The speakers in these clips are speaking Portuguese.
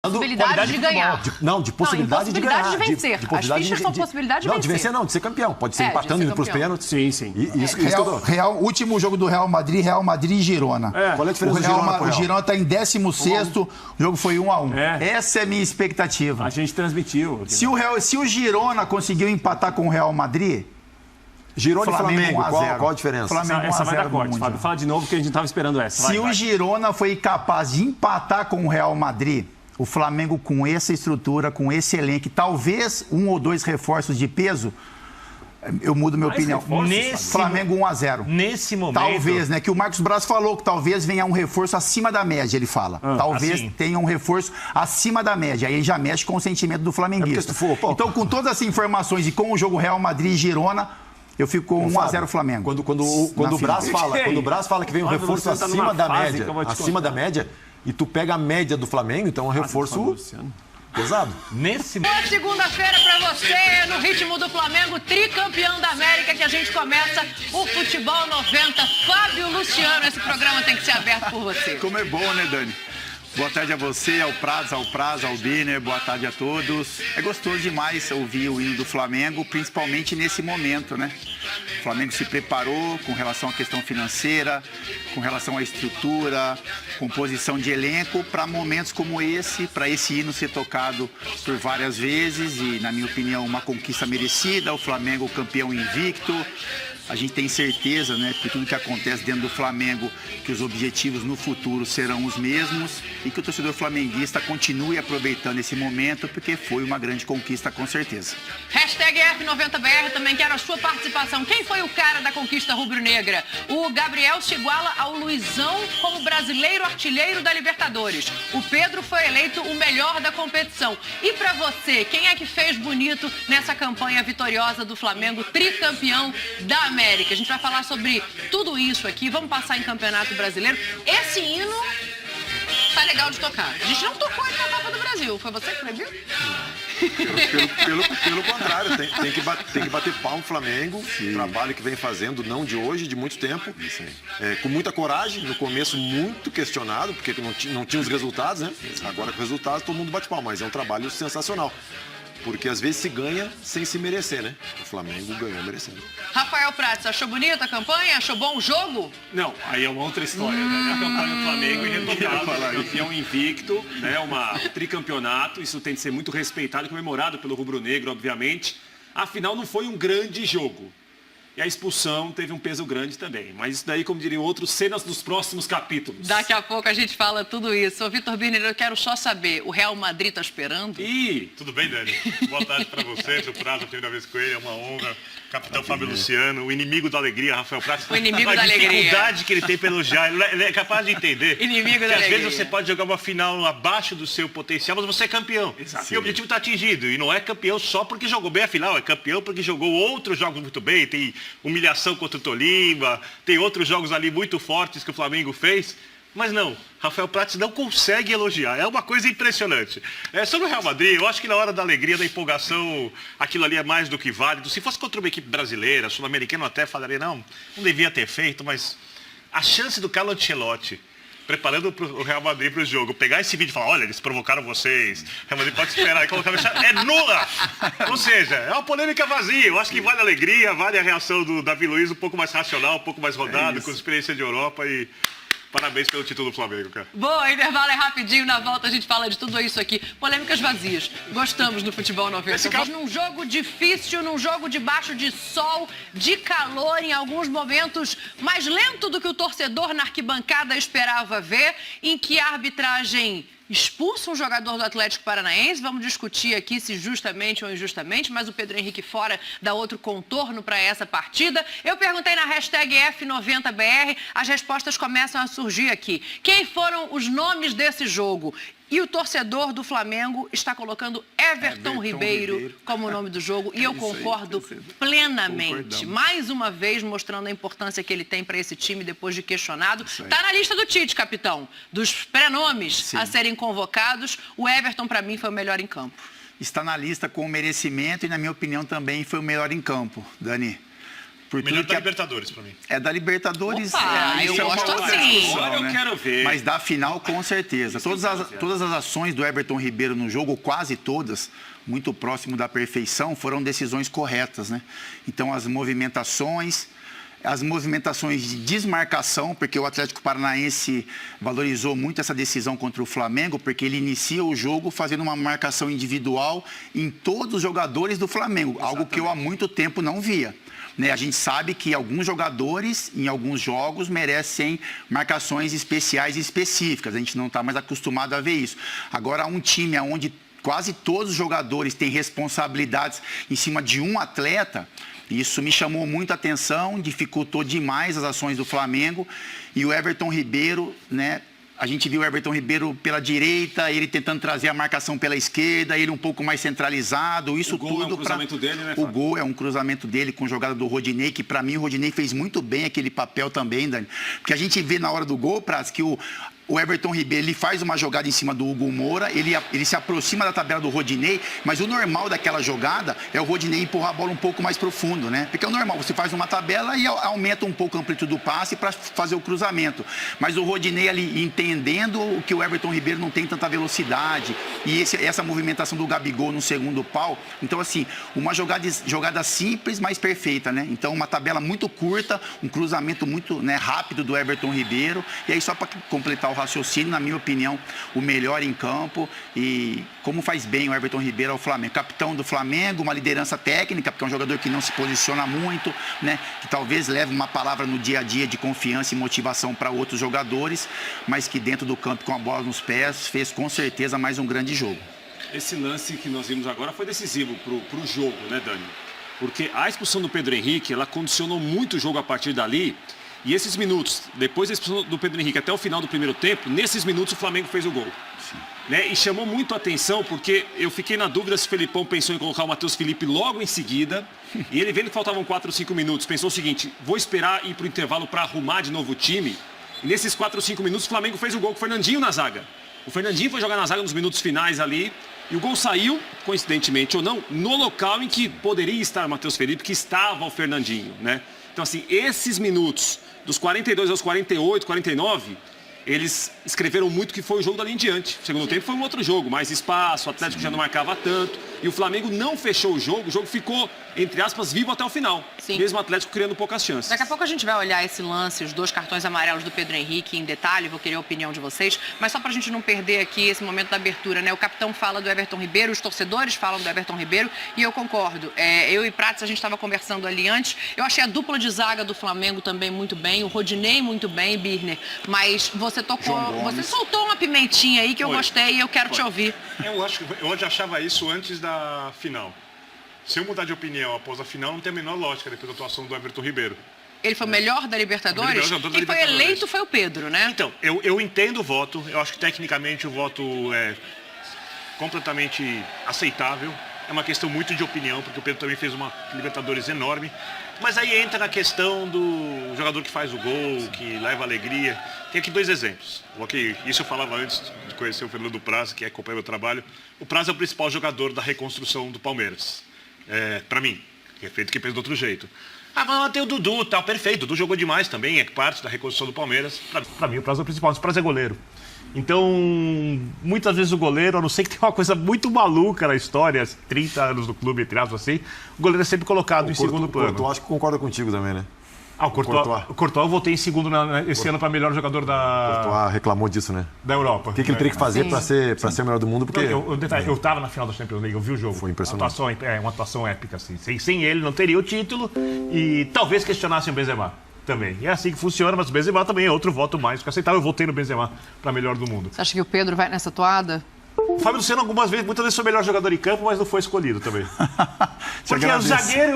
Possibilidade de ganhar. De possibilidade de ganhar. De vencer. As fichas são possibilidade de vencer. Não, de vencer não, de ser campeão. Pode ser empatando, indo para os pênaltis. Sim, sim. Último jogo do Real Madrid e Girona. Qual é a diferença do Girona? O Girona está em 16º, o jogo foi 1-1. Essa é a minha expectativa. A gente transmitiu. Se o Girona conseguiu empatar com o Real Madrid... Girona e Flamengo, qual a diferença? Flamengo essa vai dar corte, Fábio. Fala de novo que a gente não estava esperando essa. Se o Girona foi capaz de empatar com o Real Madrid, o Flamengo com essa estrutura, com esse elenco, talvez 1 ou 2 reforços de peso, eu mudo minha opinião. Flamengo 1-0. Nesse momento... Talvez, né? Que o Marcos Braz falou que talvez venha um reforço acima da média, ele fala. Talvez assim tenha um reforço acima da média. Aí ele já mexe com o sentimento do flamenguista. Então, com todas essas informações e com o jogo Real Madrid e Girona, eu fico com 1-0 Flamengo. Quando o Braz fala que vem um reforço acima da média, e tu pega a média do Flamengo, então é um reforço pesado. Boa segunda-feira pra você, no ritmo do Flamengo, tricampeão da América, que a gente começa o Futebol 90. Fábio Luciano, esse programa tem que ser aberto por você. Como é bom, né, Dani? Boa tarde a você, ao Praz, ao Biner, boa tarde a todos. É gostoso demais ouvir o hino do Flamengo, principalmente nesse momento, né? O Flamengo se preparou com relação à questão financeira, com relação à estrutura, composição de elenco, para momentos como esse, para esse hino ser tocado por várias vezes e, na minha opinião, uma conquista merecida. O Flamengo campeão invicto. A gente tem certeza, né, por tudo que acontece dentro do Flamengo, que os objetivos no futuro serão os mesmos e que o torcedor flamenguista continue aproveitando esse momento, porque foi uma grande conquista, com certeza. Hashtag F90BR, também quero a sua participação. Quem foi o cara da conquista rubro-negra? O Gabriel se iguala ao Luizão como brasileiro artilheiro da Libertadores. O Pedro foi eleito o melhor da competição. E pra você, quem é que fez bonito nessa campanha vitoriosa do Flamengo, tricampeão da América? A gente vai falar sobre tudo isso aqui. Vamos passar em Campeonato Brasileiro. Esse hino tá legal de tocar. A gente não tocou aqui na Copa do Brasil. Foi você que proibiu? Pelo contrário, tem que bater palmo Flamengo. Trabalho que vem fazendo, não de hoje, de muito tempo. Com muita coragem, no começo muito questionado, porque não tinha os resultados, né? Agora com os resultados todo mundo bate palmo, mas é um trabalho sensacional. Porque às vezes se ganha sem se merecer, né? O Flamengo ganhou merecendo. Rafael Prats, achou bonita a campanha? Achou bom o jogo? Não, aí é uma outra história, né? A campanha do Flamengo é irretocável, campeão invicto, né? Um tricampeonato, isso tem de ser muito respeitado e comemorado pelo rubro-negro, obviamente. Afinal, não foi um grande jogo. E a expulsão teve um peso grande também. Mas isso daí, como diriam outros, cenas dos próximos capítulos. Daqui a pouco a gente fala tudo isso. Ô, Vitor Birner, eu quero só saber, o Real Madrid tá esperando? Tudo bem, Dani? Boa tarde para você, o Prats, a primeira vez com ele, é uma honra. Capitão Fábio Luciano, o inimigo da alegria, Rafael Prats. O inimigo da alegria. A dificuldade que ele tem para elogiar, ele é capaz de entender. Inimigo da alegria. Às vezes você pode jogar uma final abaixo do seu potencial, mas você é campeão. Exato. E o objetivo está atingido. E não é campeão só porque jogou bem a final, é campeão porque jogou outros jogos muito bem. Tem humilhação contra o Tolima, tem outros jogos ali muito fortes que o Flamengo fez. Mas não, Rafael Prats não consegue elogiar. É uma coisa impressionante. Sobre o Real Madrid, eu acho que na hora da alegria, da empolgação, aquilo ali é mais do que válido. Se fosse contra uma equipe brasileira, sul-americana, eu até falaria, não devia ter feito, mas a chance do Carlo Ancelotti, preparando o Real Madrid para o jogo, pegar esse vídeo e falar, olha, eles provocaram vocês, o Real Madrid pode esperar e colocar é nula! Ou seja, é uma polêmica vazia. Eu acho que vale a alegria, vale a reação do Davi Luiz, um pouco mais racional, um pouco mais rodado, com experiência de Europa e... Parabéns pelo título do Flamengo, cara. Boa, intervalo é rapidinho, na volta a gente fala de tudo isso aqui. Polêmicas vazias. Gostamos do Futebol 90. Mas num jogo difícil, num jogo debaixo de sol, de calor, em alguns momentos mais lento do que o torcedor na arquibancada esperava ver, em que a arbitragem expulsa um jogador do Atlético Paranaense. Vamos discutir aqui se justamente ou injustamente, mas o Pedro Henrique fora dá outro contorno para essa partida. Eu perguntei na hashtag F90BR, as respostas começam a surgir aqui. Quem foram os nomes desse jogo? E o torcedor do Flamengo está colocando Everton Ribeiro como o nome do jogo. E eu concordo plenamente. Mais uma vez mostrando a importância que ele tem para esse time depois de questionado. Está na lista do Tite, capitão. Dos pré-nomes a serem convocados, o Everton, para mim, foi o melhor em campo. Está na lista com merecimento e, na minha opinião, também foi o melhor em campo, Dani. por Melhor tudo da que Libertadores, pra mim. É da Libertadores. Opa, eu isso é uma gosto outra assim. discussão, Agora eu quero ver. Mas da final, com certeza. Todas as ações do Everton Ribeiro no jogo, quase todas, muito próximo da perfeição, foram decisões corretas, né? Então, as movimentações de desmarcação, porque o Atlético Paranaense valorizou muito essa decisão contra o Flamengo, porque ele inicia o jogo fazendo uma marcação individual em todos os jogadores do Flamengo, algo que eu há muito tempo não via. A gente sabe que alguns jogadores, em alguns jogos, merecem marcações especiais e específicas. A gente não está mais acostumado a ver isso. Agora, um time onde quase todos os jogadores têm responsabilidades em cima de um atleta, isso me chamou muita atenção, dificultou demais as ações do Flamengo. E o Everton Ribeiro, né? A gente viu o Everton Ribeiro pela direita, ele tentando trazer a marcação pela esquerda, ele um pouco mais centralizado, isso tudo. O gol é um cruzamento dele, né, Fábio? O gol é um cruzamento dele com jogada do Rodinei, que para mim o Rodinei fez muito bem aquele papel também, Dani. Porque a gente vê na hora do gol, Prats, que o Everton Ribeiro, ele faz uma jogada em cima do Hugo Moura, ele se aproxima da tabela do Rodinei, mas o normal daquela jogada é o Rodinei empurrar a bola um pouco mais profundo, né? Porque é o normal, você faz uma tabela e aumenta um pouco a amplitude do passe para fazer o cruzamento. Mas o Rodinei ali entendendo que o Everton Ribeiro não tem tanta velocidade e essa movimentação do Gabigol no segundo pau. Então, assim, uma jogada simples, mas perfeita, né? Então, uma tabela muito curta, um cruzamento muito, né, rápido do Everton Ribeiro. E aí, só para completar o raciocínio, na minha opinião, o melhor em campo e como faz bem o Everton Ribeiro ao Flamengo. Capitão do Flamengo, uma liderança técnica, porque é um jogador que não se posiciona muito, né? Que talvez leve uma palavra no dia a dia de confiança e motivação para outros jogadores, mas que dentro do campo, com a bola nos pés, fez com certeza mais um grande jogo. Esse lance que nós vimos agora foi decisivo para o jogo, né, Dani? Porque a expulsão do Pedro Henrique, ela condicionou muito o jogo a partir dali. E esses minutos, depois da expulsão do Pedro Henrique até o final do primeiro tempo, nesses minutos o Flamengo fez o gol. Né? E chamou muito a atenção, porque eu fiquei na dúvida se o Felipão pensou em colocar o Matheus Felipe logo em seguida. E ele vendo que faltavam 4 ou 5 minutos, pensou o seguinte: vou esperar ir para o intervalo para arrumar de novo o time. E nesses 4 ou 5 minutos o Flamengo fez o gol com o Fernandinho na zaga. O Fernandinho foi jogar na zaga nos minutos finais ali. E o gol saiu, coincidentemente ou não, no local em que poderia estar o Matheus Felipe, que estava o Fernandinho, né? Então, assim, esses minutos, dos 42 aos 48, 49, eles escreveram muito que foi o jogo dali em diante. O segundo tempo foi um outro jogo, mais espaço, o Atlético já não marcava tanto. E o Flamengo não fechou o jogo ficou, entre aspas, vivo até o final. Sim. Mesmo o Atlético criando poucas chances. Daqui a pouco a gente vai olhar esse lance, os 2 cartões amarelos do Pedro Henrique em detalhe, vou querer a opinião de vocês, mas só pra gente não perder aqui esse momento da abertura, né? O capitão fala do Everton Ribeiro, os torcedores falam do Everton Ribeiro e eu concordo. Eu e Prats, a gente estava conversando ali antes, eu achei a dupla de zaga do Flamengo também muito bem, o Rodinei muito bem, Birner, mas você soltou uma pimentinha aí que eu gostei e eu quero te ouvir. Eu já achava isso antes da final. Se eu mudar de opinião após a final, não tem a menor lógica depois da atuação do Everton Ribeiro. Ele foi o melhor da Libertadores? Quem foi eleito foi o Pedro, né? Então, eu entendo o voto. Eu acho que tecnicamente o voto é completamente aceitável. É uma questão muito de opinião, porque o Pedro também fez uma Libertadores enorme. Mas aí entra na questão do jogador que faz o gol, que leva alegria. Tem aqui 2 exemplos. Isso eu falava antes de conhecer o Fernando Praz, que acompanha meu trabalho. O Praz é o principal jogador da reconstrução do Palmeiras. Para mim, que é feito que fez do outro jeito. Mas tem o Dudu, tal, perfeito. O Dudu jogou demais também, é parte da reconstrução do Palmeiras. Para mim, o Praz é o principal. O Praz é goleiro. Então, muitas vezes o goleiro, a não ser que tem uma coisa muito maluca na história, 30 anos do clube, entre aspas, assim, o goleiro é sempre colocado em segundo plano. Eu acho que concorda contigo também, né? O Courtois eu votei em segundo esse ano para melhor jogador da... Courtois reclamou disso, né? Da Europa. O que ele teria que fazer para ser o melhor do mundo? Porque eu estava na final da Champions League, eu vi o jogo. Foi impressionante. Uma atuação épica, assim. Sem ele não teria o título e talvez questionassem o Benzema também. E é assim que funciona, mas o Benzema também é outro voto mais que aceitável. Eu votei no Benzema para melhor do mundo. Você acha que o Pedro vai nessa toada? O Fábio Luciano muitas vezes foi o melhor jogador em campo, mas não foi escolhido também. Porque o zagueiro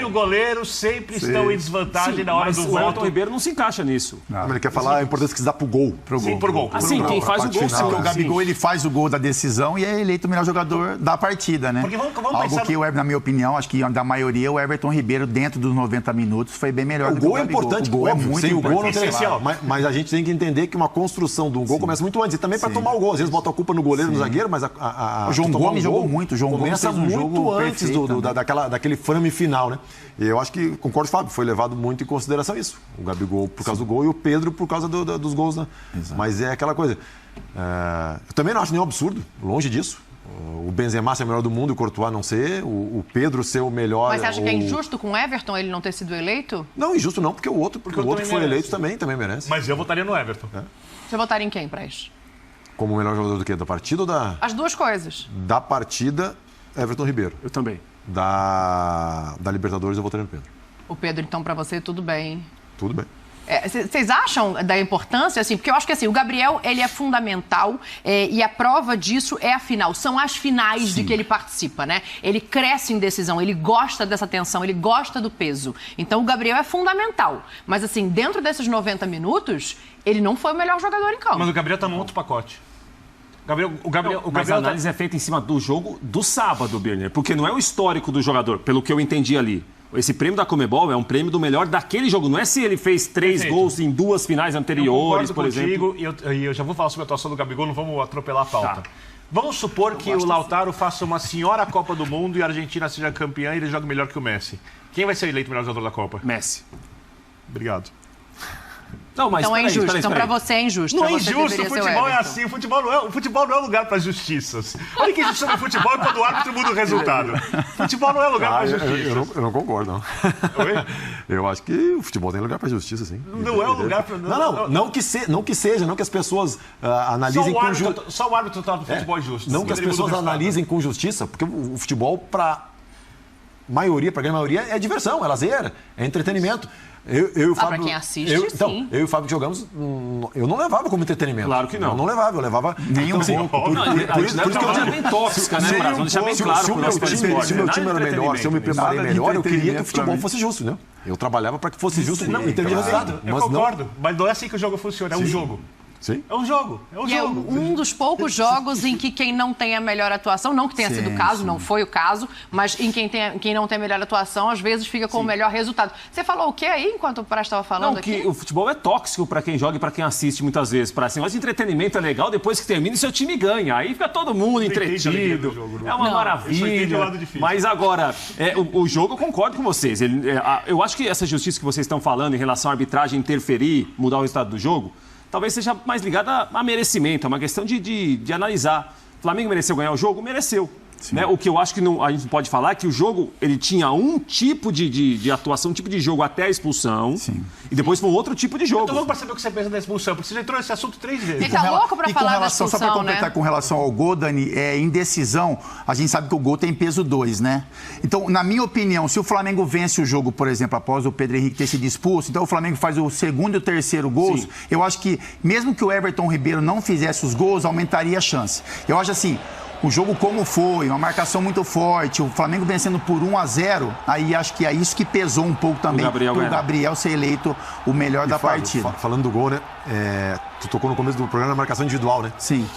e o goleiro sempre estão em desvantagem na hora do voto. O Everton Ribeiro não se encaixa nisso. Ele quer falar a importância que se dá pro gol. Sim, pro gol. Quem faz o gol, porque o Gabigol ele faz o gol da decisão e é eleito o melhor jogador da partida, né? Porque vamos algo pensar... que, na minha opinião, acho que da maioria, o Everton Ribeiro, dentro dos 90 minutos, foi bem melhor do que o Gabigol. O gol é importante, o gol é muito sem o gol não tem essencial. Mas a gente tem que entender que uma construção de um gol começa muito antes. E também para tomar o gol. Às vezes bota a culpa no goleiro, no zagueiro, mas o João Gomes jogou muito. O João Gomes começa fez um jogo muito antes perfeito, daquele frame final, né? E eu acho que, concordo com o Fábio, foi levado muito em consideração isso. O Gabigol por causa do gol e o Pedro por causa dos gols, né? Exato. Mas é aquela coisa. Eu também não acho nenhum absurdo, longe disso. O Benzema ser o melhor do mundo e o Courtois não ser, o Pedro ser o melhor... Mas você acha que é injusto com o Everton ele não ter sido eleito? Não, injusto não, porque o outro que foi eleito também merece. Mas eu votaria no Everton. Você votaria em quem, Praz? Como o melhor jogador do quê? Da partida ou da... As duas coisas. Da partida, Everton Ribeiro. Eu também. Da Libertadores, eu votaria no Pedro. O Pedro, então, pra você, tudo bem. Tudo bem. Vocês acham da importância, assim, porque eu acho que assim, o Gabriel, ele é fundamental e a prova disso é a final, são as finais de que ele participa, né? Ele cresce em decisão, ele gosta dessa tensão, ele gosta do peso. Então o Gabriel é fundamental, mas assim, dentro desses 90 minutos, ele não foi o melhor jogador em campo. Mas o Gabriel tá num outro pacote. Mas a análise é feita em cima do jogo do sábado, Birner, porque não é o histórico do jogador, pelo que eu entendi ali. Esse prêmio da Conmebol é um prêmio do melhor daquele jogo. Não é se ele fez 3 gols em 2 finais anteriores, por exemplo. E eu já vou falar sobre a atuação do Gabigol, não vamos atropelar a pauta. Tá. Vamos supor que o Lautaro faça uma senhora Copa do Mundo e a Argentina seja campeã e ele jogue melhor que o Messi. Quem vai ser eleito o melhor jogador da Copa? Messi. Obrigado. Não, mas então é injusto. Então pra você é injusto. Não é injusto, o futebol é assim. O futebol não é lugar para justiças. Olha que a gente sobre futebol quando o árbitro muda o resultado. Futebol não é lugar para justiça. Eu não concordo, não. Oi? Eu acho que o futebol tem lugar para justiça, sim. Não é um lugar para... Não que seja, não que as pessoas analisem com justiça. Só o árbitro torna o futebol justo. Não que as pessoas analisem com justiça, porque o futebol, para grande maioria, é diversão, é lazer, é entretenimento. Eu e o Fábio, pra quem assiste, sim. Eu e o Fábio jogamos, eu não levava como entretenimento. Claro que não. Eu não levava, eu levava... Nem um pouco. Por isso que eu bem tóxica, né, Brasil? Vamos deixar bem claro. Se o meu time era melhor, se eu me preparei melhor, eu queria que o futebol fosse justo, né? Eu trabalhava para que fosse justo em termos de resultado. Eu concordo, mas não é assim que o jogo funciona, é um jogo. Sim. É um jogo, E é um dos poucos jogos em que quem não tem a melhor atuação, não que tenha sido o caso, não foi o caso, mas em quem não tem a melhor atuação, às vezes fica com o melhor resultado. Você falou o que aí, enquanto o Praz estava falando aqui? Que o futebol é tóxico para quem joga e para quem assiste muitas vezes. Para assim, mas entretenimento é legal depois que termina e seu time ganha. Aí fica todo mundo entretido. É uma maravilha. Mas agora, o jogo, eu concordo com vocês. Eu acho que essa justiça que vocês estão falando em relação à arbitragem interferir, mudar o resultado do jogo, talvez seja mais ligada a merecimento, é uma questão de analisar. O Flamengo mereceu ganhar o jogo? Mereceu. Né? O que eu acho que a gente pode falar é que o jogo ele tinha um tipo de atuação, um tipo de jogo até a expulsão, e depois foi um outro tipo de jogo. Eu tô louco pra saber o que você pensa da expulsão, porque você já entrou nesse assunto 3 vezes. Ele tá louco pra falar da expulsão, só pra completar, né? com relação ao gol, Dani, indecisão, a gente sabe que o gol tem peso 2, né? Então, na minha opinião, se o Flamengo vence o jogo, por exemplo, após o Pedro Henrique ter sido expulso, então o Flamengo faz o segundo e o terceiro gols, eu acho que, mesmo que o Everton Ribeiro não fizesse os gols, aumentaria a chance. Eu acho assim... O jogo como foi, uma marcação muito forte, o Flamengo vencendo por 1-0, aí acho que é isso que pesou um pouco também para o Gabriel ser eleito o melhor da partida. Falando do gol, né? Tu tocou no começo do programa na marcação individual, né? Sim.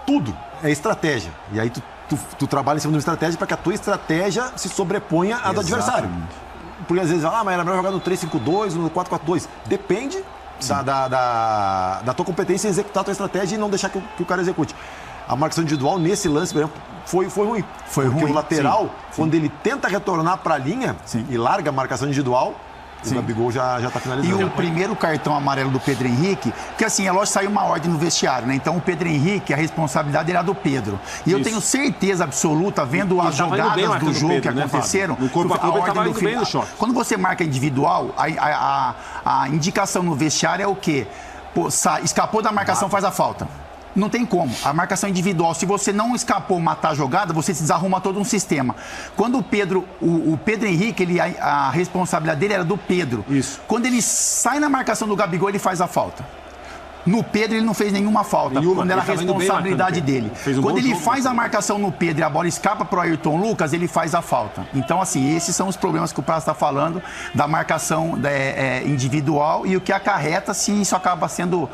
Tudo é estratégia. E aí tu trabalha em cima de uma estratégia para que a tua estratégia se sobreponha à do adversário. Porque às vezes, mas era melhor jogar no 3-5-2, no 4-4-2. Depende da tua competência em executar a tua estratégia e não deixar que o cara execute. A marcação individual, nesse lance, por exemplo, foi ruim. Porque o lateral, quando ele tenta retornar para a linha e larga a marcação individual, o Gabigol já está finalizando. E o primeiro cartão amarelo do Pedro Henrique, porque assim, é lógico que saiu uma ordem no vestiário, né? Então o Pedro Henrique, a responsabilidade era do Pedro. E eu tenho certeza absoluta, vendo as jogadas do jogo que aconteceram, no corpo a corpo ele estava indo bem no choque. Quando você marca individual, a indicação no vestiário é o quê? Escapou da marcação, faz a falta. Não tem como. A marcação individual, se você não escapou matar a jogada, você se desarruma todo um sistema. Quando o Pedro Henrique, a responsabilidade dele era do Pedro. Isso. Quando ele sai na marcação do Gabigol, ele faz a falta. No Pedro, ele não fez nenhuma falta, quando era a responsabilidade dele. Quando ele faz a marcação no Pedro e a bola escapa para o Ayrton Lucas, ele faz a falta. Então, assim, esses são os problemas que o Praz está falando da marcação individual e o que acarreta se isso acaba sendo,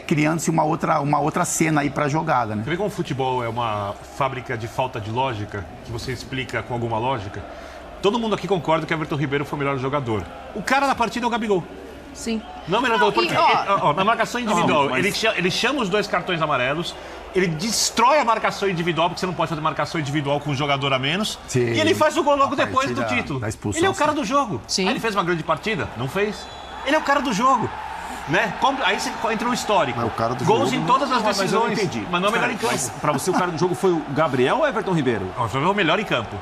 criando-se uma outra cena aí para a jogada, né? Você vê como o futebol é uma fábrica de falta de lógica, que você explica com alguma lógica? Todo mundo aqui concorda que Everton Ribeiro foi o melhor jogador. O cara da partida é o Gabigol. Sim. Não, melhor porque na marcação individual, ele chama os 2 cartões amarelos Ele destrói a marcação individual, porque você não pode fazer marcação individual com um jogador a menos. Sim. E ele faz o gol logo depois do título. Ele é o cara do jogo. Sim. Aí ele fez uma grande partida? Não fez. Ele é o cara do jogo. Né? Aí você entra no histórico. Mas o cara do Gols jogo em todas as Mas eu não decisões. entendi. Mas não é o melhor em campo. Mas pra você o cara do jogo foi o Gabriel ou o Everton Ribeiro? Foi o melhor em campo.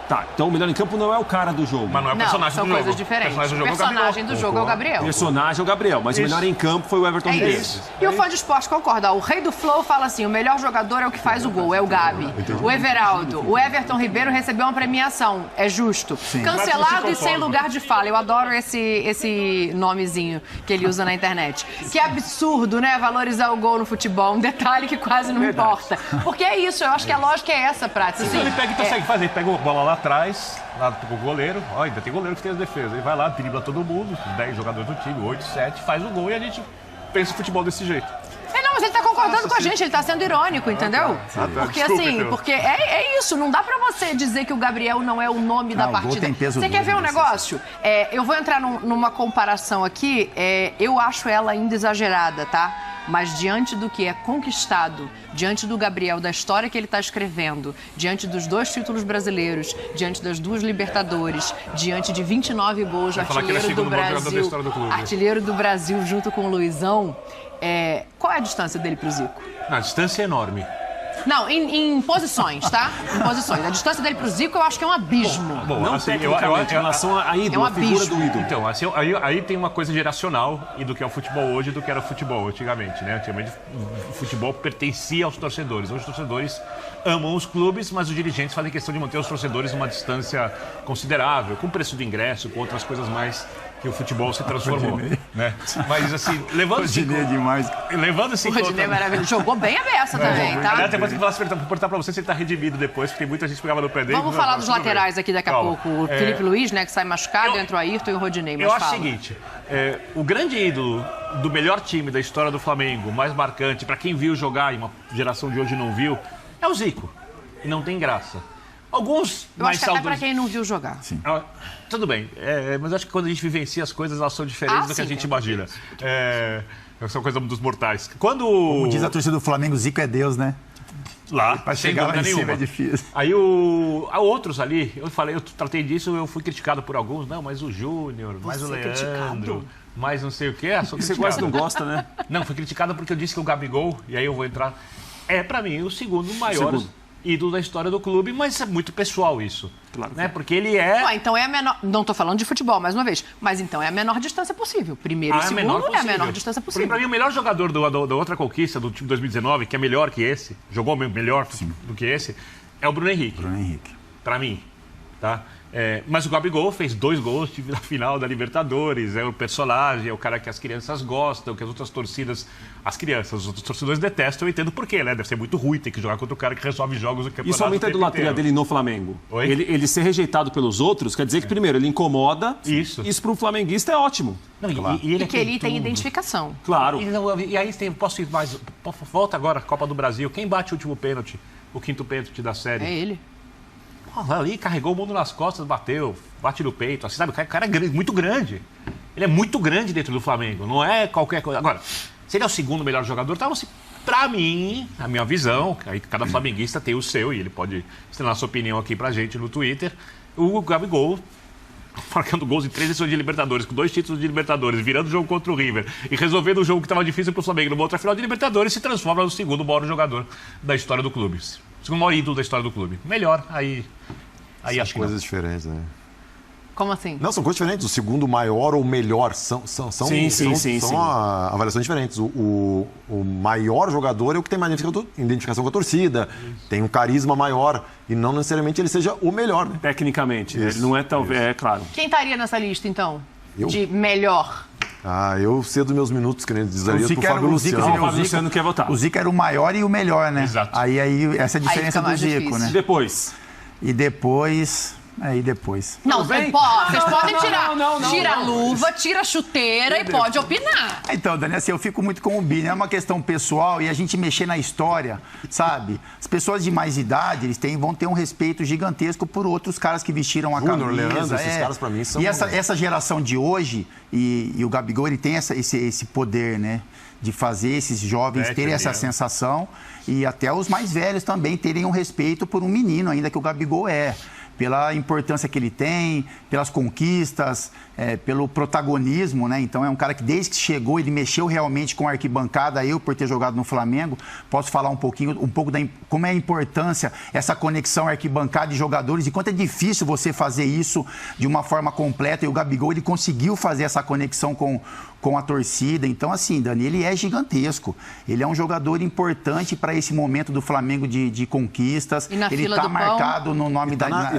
Tá, então o melhor em campo não é o cara do jogo. Mas não é o Não, personagem são do jogo. coisas diferentes. O é o personagem do jogo é o Gabriel. O personagem é o Gabriel, mas o melhor em campo foi o Everton É Ribeiro. isso. E o fã de esporte concorda. O rei do Flow fala assim, o melhor jogador é o que faz o gol, é o Gabi. O Everaldo, o Everton Ribeiro recebeu uma premiação, é justo. Cancelado e sem lugar de fala. Eu adoro esse nomezinho que ele usa na internet. Que absurdo, né? Valorizar o gol no futebol. Um detalhe que quase não importa. Porque é isso, eu acho que a lógica é essa, Prata. Assim, Ele pega e consegue fazer. Ele pega a bola lá atrás, lá pro goleiro. Ó, ainda tem goleiro que tem as defesas. Ele vai lá, dribla todo mundo, 10 jogadores do time, 8, 7, faz o gol e a gente pensa o futebol desse jeito. Não, mas ele tá concordando com a gente, ele tá sendo irônico, entendeu? Porque Desculpa, assim, então. porque é isso, não dá pra você dizer que o Gabriel não é o nome da o gol partida. tem peso Você quer ver um duro, negócio? Eu vou entrar numa comparação aqui, eu acho ela ainda exagerada, tá? Mas diante do que é conquistado, diante do Gabriel, da história que ele está escrevendo, diante dos 2 títulos brasileiros, diante das 2 Libertadores, diante de 29 gols, Vai falar que ele é artilheiro do segundo maior jogador da Brasil, história do clube. artilheiro do Brasil junto com o Luizão, qual é a distância dele pro Zico? A distância é enorme. Não, em posições, tá? Em posições. A distância dele pro Zico eu acho que é um abismo. Bom, Não assim, tecnicamente, em relação a ídolo, É um a figura abismo. do ídolo. Então, assim, aí tem uma coisa geracional e do que é o futebol hoje e do que era o futebol antigamente, né? Antigamente o futebol pertencia aos torcedores. Hoje os torcedores amam os clubes, mas os dirigentes fazem questão de manter os torcedores numa distância considerável, com preço do ingresso, com outras coisas mais que o futebol se transformou, né? Mas assim, levando-se demais. O Rodinei é maravilhoso. Jogou bem a beça também, tá? Aliás, depois que eu vou perguntar pra você se ele tá redimido depois, porque tem muita gente que pegava no pé dele. Vamos Não, falar mas dos tudo bem. laterais aqui daqui a Calma. pouco. O Felipe Luiz, né, que sai machucado, entra o Ayrton e o Rodinei. Mas Eu acho fala. o seguinte, o grande ídolo do melhor time da história do Flamengo, mais marcante, pra quem viu jogar e uma geração de hoje não viu, é o Zico. E não tem graça. Alguns Eu mais acho que até saudosos... pra quem não viu jogar. Tudo bem, mas acho que quando a gente vivencia as coisas, elas são diferentes do que a sim, gente tem imagina. Essa coisa dos mortais. Como diz a torcida do Flamengo, Zico é Deus, né? Lá, Pra sem chegar lá dúvida em cima nenhuma. é difícil. Aí há outros ali, eu tratei disso, eu fui criticado por alguns. Não, mas o Júnior, mais o Você é Leandro, criticado? mais não sei o quê. Sou Você criticado. quase não gosta, né? Não, fui criticado porque eu disse que o Gabigol, e aí eu vou entrar, pra mim, o segundo maior ídolo da história do clube, mas é muito pessoal isso. Claro. Né? Porque ele é... Ué, então é a menor... Não tô falando de futebol, mais uma vez. Mas então é a menor distância possível. Primeiro e segundo é a menor distância Porque possível. pra mim o melhor jogador da outra conquista, do time 2019, que é melhor que esse, jogou melhor do que esse, é o Bruno Henrique. Bruno Henrique. Pra mim, tá? Mas o Gabigol fez 2 gols na final da Libertadores, é o personagem, é o cara que as crianças gostam, que as outras torcidas, os outros torcedores detestam, eu entendo por quê, né? Deve ser muito ruim ter que jogar contra o cara que resolve jogos do campeonato. Isso aumenta a idolatria dele no Flamengo. Oi? Ele ser rejeitado pelos outros quer dizer que, primeiro, ele incomoda. Isso. Isso para um flamenguista é ótimo. Não, E que ele tem identificação. Claro. E aí posso ir mais... Volta agora, Copa do Brasil. Quem bate o último pênalti? O 5º pênalti da série? É ele. Ali carregou o mundo nas costas, bateu, bate no peito. Assim, sabe, o cara é grande, muito grande. Ele é muito grande dentro do Flamengo, não é qualquer coisa. Agora, se ele é o segundo melhor jogador, tá, pra mim, a minha visão, aí cada flamenguista tem o seu, e ele pode estrelar sua opinião aqui pra gente no Twitter, o Gabigol marcando gols em 3 edições de Libertadores, com 2 títulos de Libertadores, virando o jogo contra o River e resolvendo um jogo que estava difícil pro Flamengo numa outra final de Libertadores, se transforma no segundo maior jogador da história do clube. Segundo maior ídolo da história do clube. Melhor, aí acho que coisas diferentes, né? Como assim? Não, são coisas diferentes. O segundo maior ou melhor são avaliações diferentes. O maior jogador é o que tem mais identificação com a torcida, tem um carisma maior e não necessariamente ele seja o melhor, né? Tecnicamente. Isso, Ele não é talvez. É claro. Quem estaria nessa lista, então? Eu? De melhor? Eu cedo meus minutos querendo dizer O pro Zico era Fábio o Zico, Luciano. O Fábio Luciano quer votar. O Zico era o maior e o melhor, né? Exato. Aí essa é a diferença fica do mais Zico, difícil. né? E depois? E depois... Aí depois. Não, vem. vocês podem tirar. não, Tira a não. luva, tira a chuteira e pode opinar. Então, Dani, assim, eu fico muito com o Bini. É uma questão pessoal e a gente mexer na história, sabe? As pessoas de mais idade, eles vão ter um respeito gigantesco por outros caras que vestiram a Júnior, camisa. Leandro, esses caras pra mim são... E essa geração de hoje, e o Gabigol, ele tem esse poder, né? de fazer esses jovens terem essa sensação e até os mais velhos também terem um respeito por um menino ainda que o Gabigol é. Pela importância que ele tem, pelas conquistas, pelo protagonismo, né? Então é um cara que desde que chegou, ele mexeu realmente com a arquibancada. Eu, por ter jogado no Flamengo, posso falar um pouco da como é a importância, essa conexão arquibancada de jogadores e quanto é difícil você fazer isso de uma forma completa. E o Gabigol, ele conseguiu fazer essa conexão com a torcida. Então, assim, Dani, ele é gigantesco. Ele é um jogador importante para esse momento do Flamengo de conquistas. Ele está marcado no nome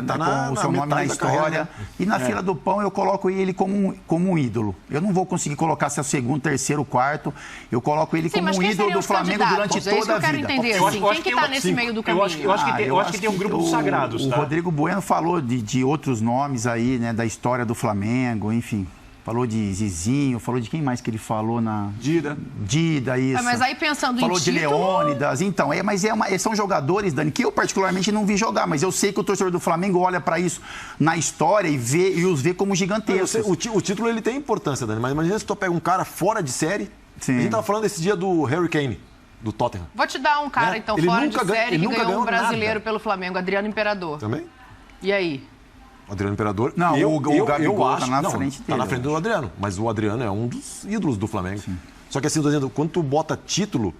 com o seu nome na história. Carreira, né? E na fila do pão eu coloco ele como um ídolo. Eu não vou conseguir colocar se é o segundo, terceiro, quarto. Eu coloco ele como um ídolo do Flamengo durante toda a vida. Eu quero entender, quem que está nesse meio do caminho? Eu acho que tem um grupo dos sagrados. O Rodrigo Bueno falou de outros nomes aí, né, da história do Flamengo, enfim. Falou de Zizinho, falou de quem mais que ele falou na... Dida, isso. Mas aí pensando falou em título... de Leônidas. Então, são jogadores, Dani, que eu particularmente não vi jogar, mas eu sei que o torcedor do Flamengo olha para isso na história e os vê como gigantescos. O título ele tem importância, Dani, mas imagina se tu pega um cara fora de série. Sim. A gente tava falando esse dia do Harry Kane, do Tottenham. Vou te dar um cara, então, fora de série que ganhou um brasileiro pelo Flamengo, Adriano Imperador. Também? E aí? Adriano Imperador. Não, o Gabigol acho, tá na frente dele. Tá na frente do Adriano, mas o Adriano é um dos ídolos do Flamengo. Sim. Só que assim, tô dizendo, quando tu bota título,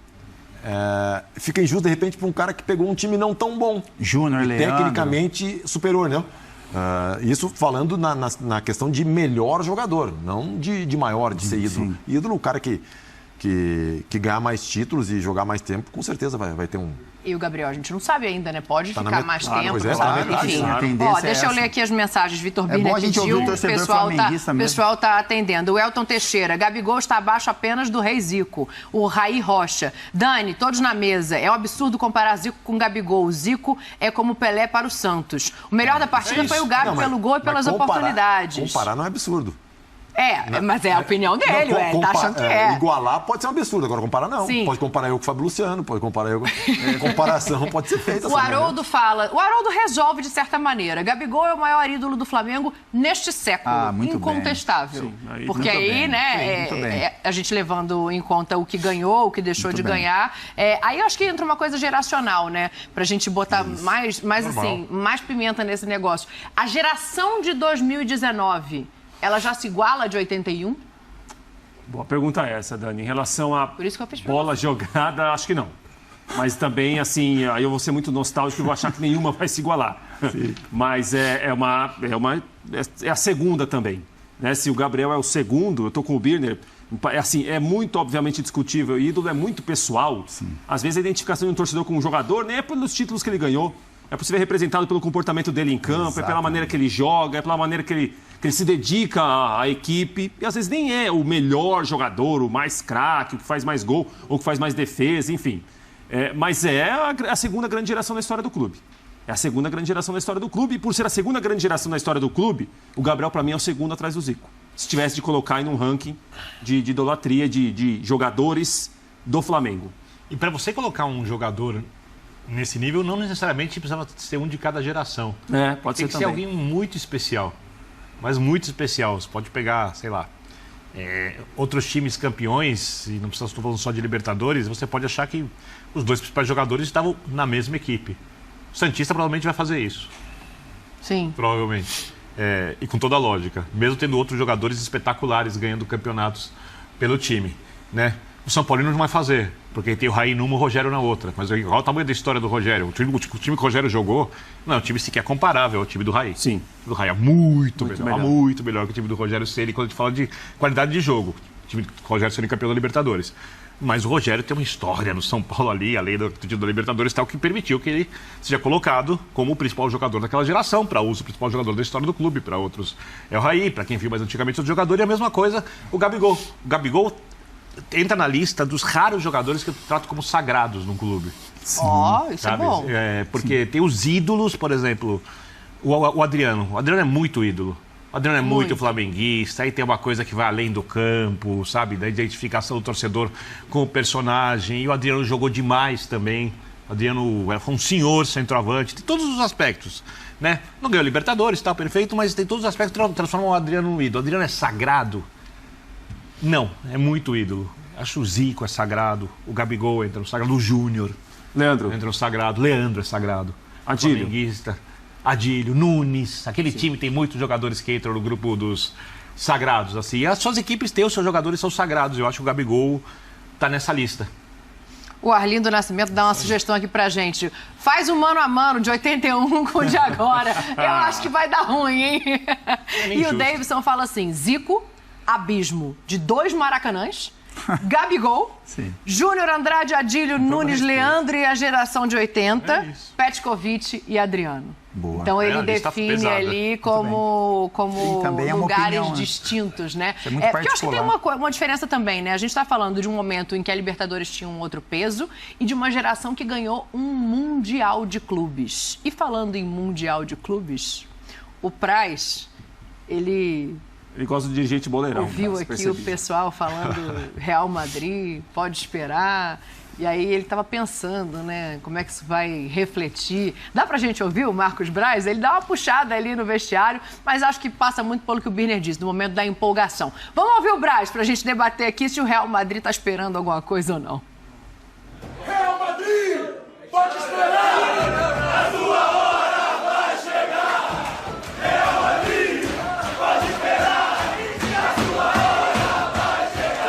fica injusto de repente para um cara que pegou um time não tão bom. Júnior, Leandro. Tecnicamente superior, né? Isso falando na questão de melhor jogador, não de maior, de ser ídolo. Sim. Ídolo, o cara que ganhar mais títulos e jogar mais tempo, com certeza vai ter um... E o Gabriel, a gente não sabe ainda, né? Pode ficar mais tempo, pois sabe? Enfim. Deixa eu ler aqui as mensagens. Vitor Birner pediu, o pessoal tá atendendo. O Elton Teixeira, Gabigol está abaixo apenas do Rei Zico. O Raí Rocha, Dani, todos na mesa. É um absurdo comparar Zico com Gabigol. O Zico é como Pelé para o Santos. O melhor da partida foi o Gabi pelo gol e pelas oportunidades. Comparar não é absurdo. Mas é a opinião dele, tá achando que igualar pode ser um absurdo, agora comparar não. Sim. Pode comparar eu com o Fábio Luciano, pode comparar eu com... comparação pode ser feita. O Haroldo fala, o Haroldo resolve de certa maneira. Gabigol é o maior ídolo do Flamengo neste século, muito incontestável. Sim, porque aí, né, a gente levando em conta o que ganhou, o que deixou de ganhar, aí eu acho que entra uma coisa geracional, né, pra gente botar mais pimenta nesse negócio. A geração de 2019... ela já se iguala de 81? Boa pergunta essa, Dani. Em relação à bola jogada, acho que não. Mas também, assim, aí eu vou ser muito nostálgico e vou achar que nenhuma vai se igualar. Sim. Mas é a segunda também. Né? Se o Gabriel é o segundo, eu tô com o Birner, assim, é muito, obviamente, discutível. O ídolo é muito pessoal. Sim. Às vezes a identificação de um torcedor com um jogador nem é pelos títulos que ele ganhou. É por se ver representado pelo comportamento dele em campo, exatamente. É pela maneira que ele joga, é pela maneira que ele se dedica à equipe. E às vezes nem é o melhor jogador, o mais craque, o que faz mais gol, ou que faz mais defesa, enfim. Mas é a segunda grande geração da história do clube. É a segunda grande geração da história do clube. E por ser a segunda grande geração da história do clube, o Gabriel, para mim, é o segundo atrás do Zico. Se tivesse de colocar em um ranking de idolatria de jogadores do Flamengo. E para você colocar um jogador nesse nível, não necessariamente precisava ser um de cada geração. Pode ser também. Tem que ser alguém muito especial. Mas muito especial. Você pode pegar, sei lá, outros times campeões, e não precisa estar falando só de Libertadores, você pode achar que os dois principais jogadores estavam na mesma equipe. O Santista provavelmente vai fazer isso. Sim. Provavelmente. E com toda a lógica. Mesmo tendo outros jogadores espetaculares ganhando campeonatos pelo time, né? O São Paulino não vai fazer, porque tem o Raí numa e o Rogério na outra. Mas olha o tamanho da história do Rogério. O time que o Rogério jogou não é um time sequer comparável ao time do Raí. Sim. O time do Raí é muito melhor que o time do Rogério Ceni quando a gente fala de qualidade de jogo. O time do Rogério Ceni campeão da Libertadores. Mas o Rogério tem uma história no São Paulo ali, além do título da Libertadores, tal, que permitiu que ele seja colocado como o principal jogador daquela geração, para uso, o principal jogador da história do clube, para outros é o Raí, para quem viu mais antigamente outro jogador, e a mesma coisa o Gabigol. O Gabigol entra na lista dos raros jogadores que eu trato como sagrados no clube. Isso sabe? É bom. Porque tem os ídolos, por exemplo, o Adriano. O Adriano é muito ídolo. O Adriano é muito flamenguista, aí tem uma coisa que vai além do campo, sabe? Da identificação do torcedor com o personagem. E o Adriano jogou demais também. O Adriano foi um senhor centroavante, tem todos os aspectos, né? Não ganhou Libertadores, tá perfeito, mas tem todos os aspectos que transformam o Adriano no ídolo. O Adriano é sagrado? Não, é muito ídolo. Acho o Zico é sagrado, o Gabigol entra no sagrado, o Júnior Leandro. entra no sagrado, Leandro é sagrado. Adílio. Flamenguista, Adílio, Nunes. Aquele time tem muitos jogadores que entram no grupo dos sagrados, assim. E as suas equipes têm os seus jogadores, são sagrados. Eu acho que o Gabigol tá nessa lista. O Arlindo Nascimento dá uma sugestão aqui pra gente. Faz um mano a mano de 81 com o de agora. Eu acho que vai dar ruim, hein? E o Davidson fala assim, Zico, Abismo, de 2 Maracanãs, Gabigol, Júnior, Andrade, Adílio, Nunes, Leandro e a geração de 80, Petkovic e Adriano. Boa. Então ele define ali como também é lugares opinião, distintos, né? Isso é muito porque eu acho que tem particular. uma diferença também, né? A gente está falando de um momento em que a Libertadores tinha um outro peso e de uma geração que ganhou um Mundial de Clubes. E falando em Mundial de Clubes, o Praz, ele gosta de dirigente boleirão. ouviu aqui o pessoal falando Real Madrid, pode esperar. E aí ele estava pensando, né, como é que isso vai refletir. Dá pra gente ouvir o Marcos Braz? Ele dá uma puxada ali no vestiário, mas acho que passa muito pelo que o Birner disse, no momento da empolgação. Vamos ouvir o Braz pra gente debater aqui se o Real Madrid tá esperando alguma coisa ou não. Real Madrid, pode esperar! A sua hora vai chegar! Real Madrid, pode esperar! A sua hora vai chegar!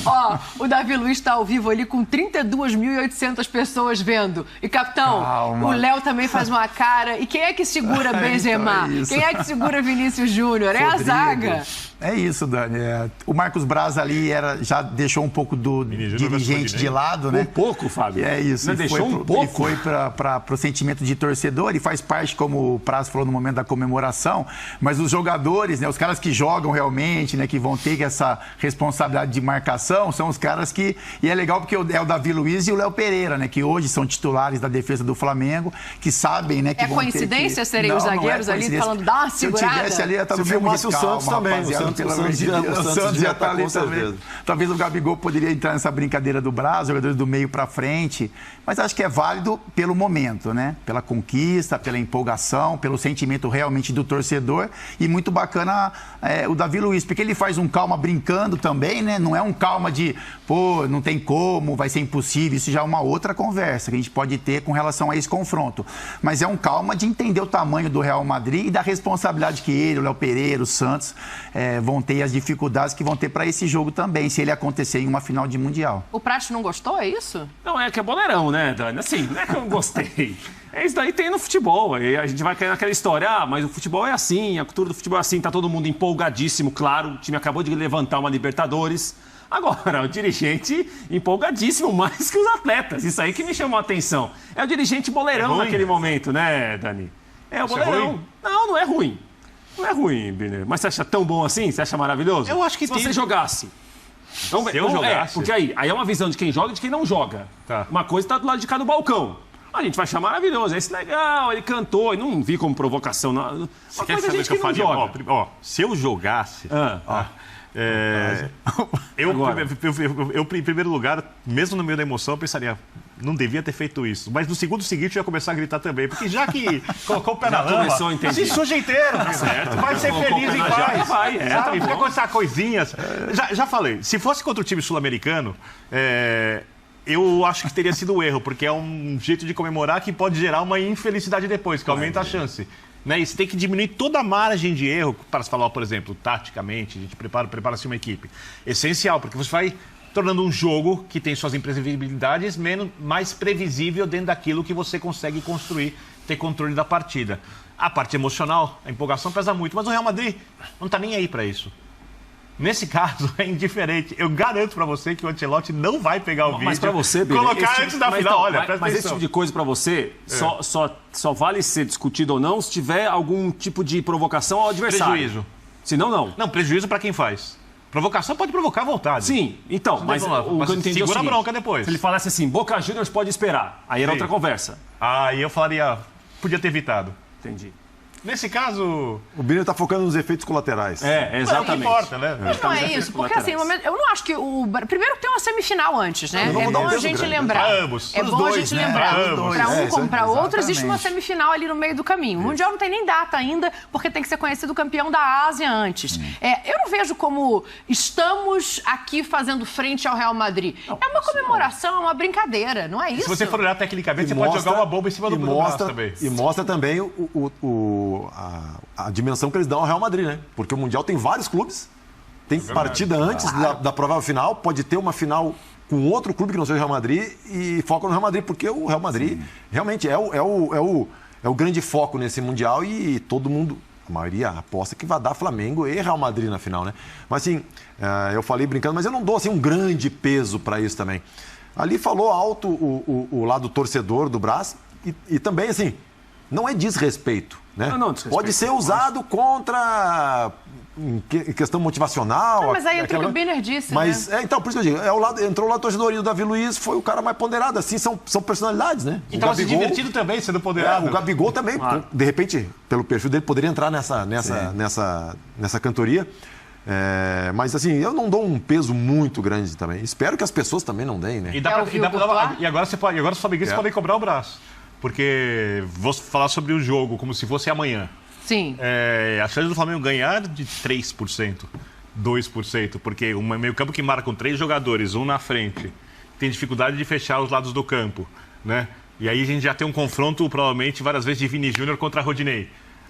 Ó, o Davi Luiz está ao vivo ali com 32.800 pessoas vendo. E, capitão, Calma. o Léo também faz uma cara. E quem é que segura Benzema? Então é isso. Quem é que segura Vinícius Júnior? É a Rodrigo. zaga. É isso, Dani. O Marcos Braz ali já deixou um pouco do dirigente de lado, né? Um pouco, Fábio. É isso. Não E deixou um pouco? E foi para o sentimento de torcedor. Ele faz parte, como o Praz falou no momento da comemoração, mas os jogadores, né, os caras que jogam realmente, né, que vão ter essa responsabilidade de marcação, são os caras que... E é legal porque é o Davi Luiz e o Léo Pereira, né, que hoje são titulares da defesa do Flamengo, que sabem, né, que vão ter coincidência que... serem os zagueiros ali falando, dá uma segurada? Se eu tivesse ali, eu estava no Se mesmo filmasse o escala, Santos também, rapaziada, pelo amor de Deus. O Santos já está ali também. Talvez o Gabigol poderia entrar nessa brincadeira do Braz, jogadores do meio para frente, mas acho que é válido pelo momento, né? Pela conquista, pela empolgação, pelo sentimento realmente do torcedor e muito bacana o Davi Luiz, porque ele faz um calma brincando também, né? Não é um calma de, pô, não tem como, vai ser impossível, isso já é uma outra conversa que a gente pode ter com relação a esse confronto, mas é um calma de entender o tamanho do Real Madrid e da responsabilidade que ele, o Léo Pereira, o Santos vão ter e as dificuldades que vão ter para esse jogo também, se ele acontecer em uma final de Mundial. O Prato não gostou, é isso? Não, é que é boleirão, né, Dani? Assim, não é que eu não gostei. Isso daí tem no futebol. Aí a gente vai cair naquela história, mas o futebol é assim, a cultura do futebol é assim, tá todo mundo empolgadíssimo, claro. O time acabou de levantar uma Libertadores. Agora, o dirigente empolgadíssimo mais que os atletas. Isso aí que me chamou a atenção. É o dirigente boleirão naquele momento, né, Dani? É o boleirão. Não é ruim. Não é ruim, Birner. Mas você acha tão bom assim? Você acha maravilhoso? Eu acho que se você jogasse. Se eu jogasse? Porque aí é uma visão de quem joga e de quem não joga. Tá. Uma coisa está do lado de cá do balcão. A gente vai achar maravilhoso. Esse legal, ele cantou. Eu não vi como provocação. Não. Você quer saber o que eu faria? Ó, se eu jogasse... Eu, em primeiro lugar, mesmo no meio da emoção, eu pensaria, não devia ter feito isso. Mas no segundo seguinte eu ia começar a gritar também. Porque já que colocou o pé na lama, se suja inteiro. Vai ser feliz em paz. Sabe? Fica com essas coisinhas. Já falei, se fosse contra o time sul-americano, eu acho que teria sido um erro, porque é um jeito de comemorar que pode gerar uma infelicidade depois, que aumenta a chance. Né? E você tem que diminuir toda a margem de erro para se falar, por exemplo, taticamente, a gente prepara-se uma equipe. Essencial, porque você vai tornando um jogo que tem suas imprevisibilidades mais previsível dentro daquilo que você consegue construir, ter controle da partida. A parte emocional, a empolgação pesa muito, mas o Real Madrid não está nem aí para isso. Nesse caso, é indiferente. Eu garanto para você que o Ancelotti não vai pegar o vídeo. Mas para você, Birner, colocar antes da final, olha, presta mas esse atenção. tipo de coisa para você só vale ser discutido ou não se tiver algum tipo de provocação ao adversário. Prejuízo. Senão, não. Não, prejuízo para quem faz. Provocação pode provocar à vontade. Sim, então, mas o que eu entendi segura é o seguinte, a bronca depois. Se ele falasse assim, Boca Juniors pode esperar, aí era outra conversa. Aí eu falaria, podia ter evitado. Entendi. Nesse caso... O Biner tá focando nos efeitos colaterais. Exatamente. Não importa, né? Mas não é isso, porque assim, eu não acho que o... Primeiro tem uma semifinal antes, né? É bom a gente lembrar. Pra ambos. É bom a gente lembrar. Pra um como pra outro, existe uma exatamente. semifinal ali no meio do caminho. O Mundial não tem nem data ainda, porque tem que ser conhecido campeão da Ásia antes. Eu não vejo como estamos aqui fazendo frente ao Real Madrid. É uma comemoração, é uma brincadeira, não é isso? Se você for olhar tecnicamente, você mostra- pode jogar uma bomba em cima do braço também. E mostra também a dimensão que eles dão ao Real Madrid, né? Porque o Mundial tem vários clubes, tem partida antes da provável final, pode ter uma final com outro clube que não seja o Real Madrid e foca no Real Madrid, porque o Real Madrid realmente é o grande foco nesse Mundial e todo mundo, a maioria aposta que vai dar Flamengo e Real Madrid na final, né? Mas assim, eu falei brincando, mas eu não dou assim, um grande peso para isso também. Ali falou alto o lado torcedor do Brás e também, assim, não é desrespeito, né? Não, desrespeito. Pode ser usado contra em questão motivacional. Não, mas aí entra o que o Biner disse, mas, né? então, por isso que eu digo, entrou o lado torcedor e o Davi Luiz foi o cara mais ponderado. Assim, são personalidades, né? E tava se divertindo também, sendo ponderado. O Gabigol também, de repente, pelo perfil dele, poderia entrar nessa cantoria. Mas assim, eu não dou um peso muito grande também. Espero que as pessoas também não deem, né? E agora os flamenguistas podem cobrar o braço. Porque vou falar sobre o jogo como se fosse amanhã. Sim. A chance do Flamengo ganhar de 3%, 2%, porque um meio-campo que marca com 3 jogadores, um na frente, tem dificuldade de fechar os lados do campo, né? E aí a gente já tem um confronto, provavelmente, várias vezes de Vini Júnior contra Rodinei,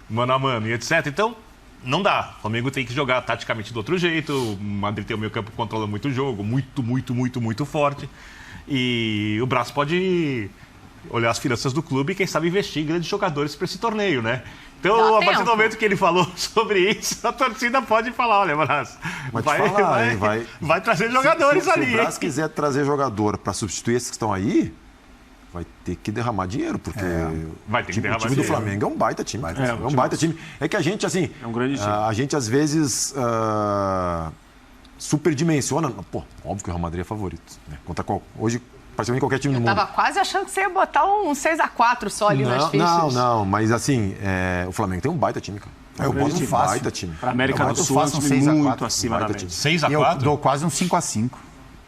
mano a mano e etc. Então, não dá. O Flamengo tem que jogar taticamente do outro jeito. O Madrid tem o meio-campo que controla muito o jogo, muito forte. E o Brás pode olhar as finanças do clube e, quem sabe, investir em grandes jogadores para esse torneio, né? Então, a partir do momento que ele falou sobre isso, a torcida pode falar, olha, Brás, vai trazer jogadores ali. Se o Brás quiser trazer jogador para substituir esses que estão aí, vai ter que derramar dinheiro, porque vai ter que derramar o time do dinheiro. Flamengo é um baita time. É um baita time. É que a gente, assim, é um grande time. A gente às vezes superdimensiona. Pô, óbvio que o Real Madrid é favorito. Né? Hoje, praticamente qualquer time do mundo. Eu tava quase achando que você ia botar um 6x4 só ali nas fichas. Não, mas assim, o Flamengo tem um baita time, cara. Eu boto um baita time. Para América do Sul, faço um time 6x4, muito acima da média. 6x4? Eu dou quase um 5x5.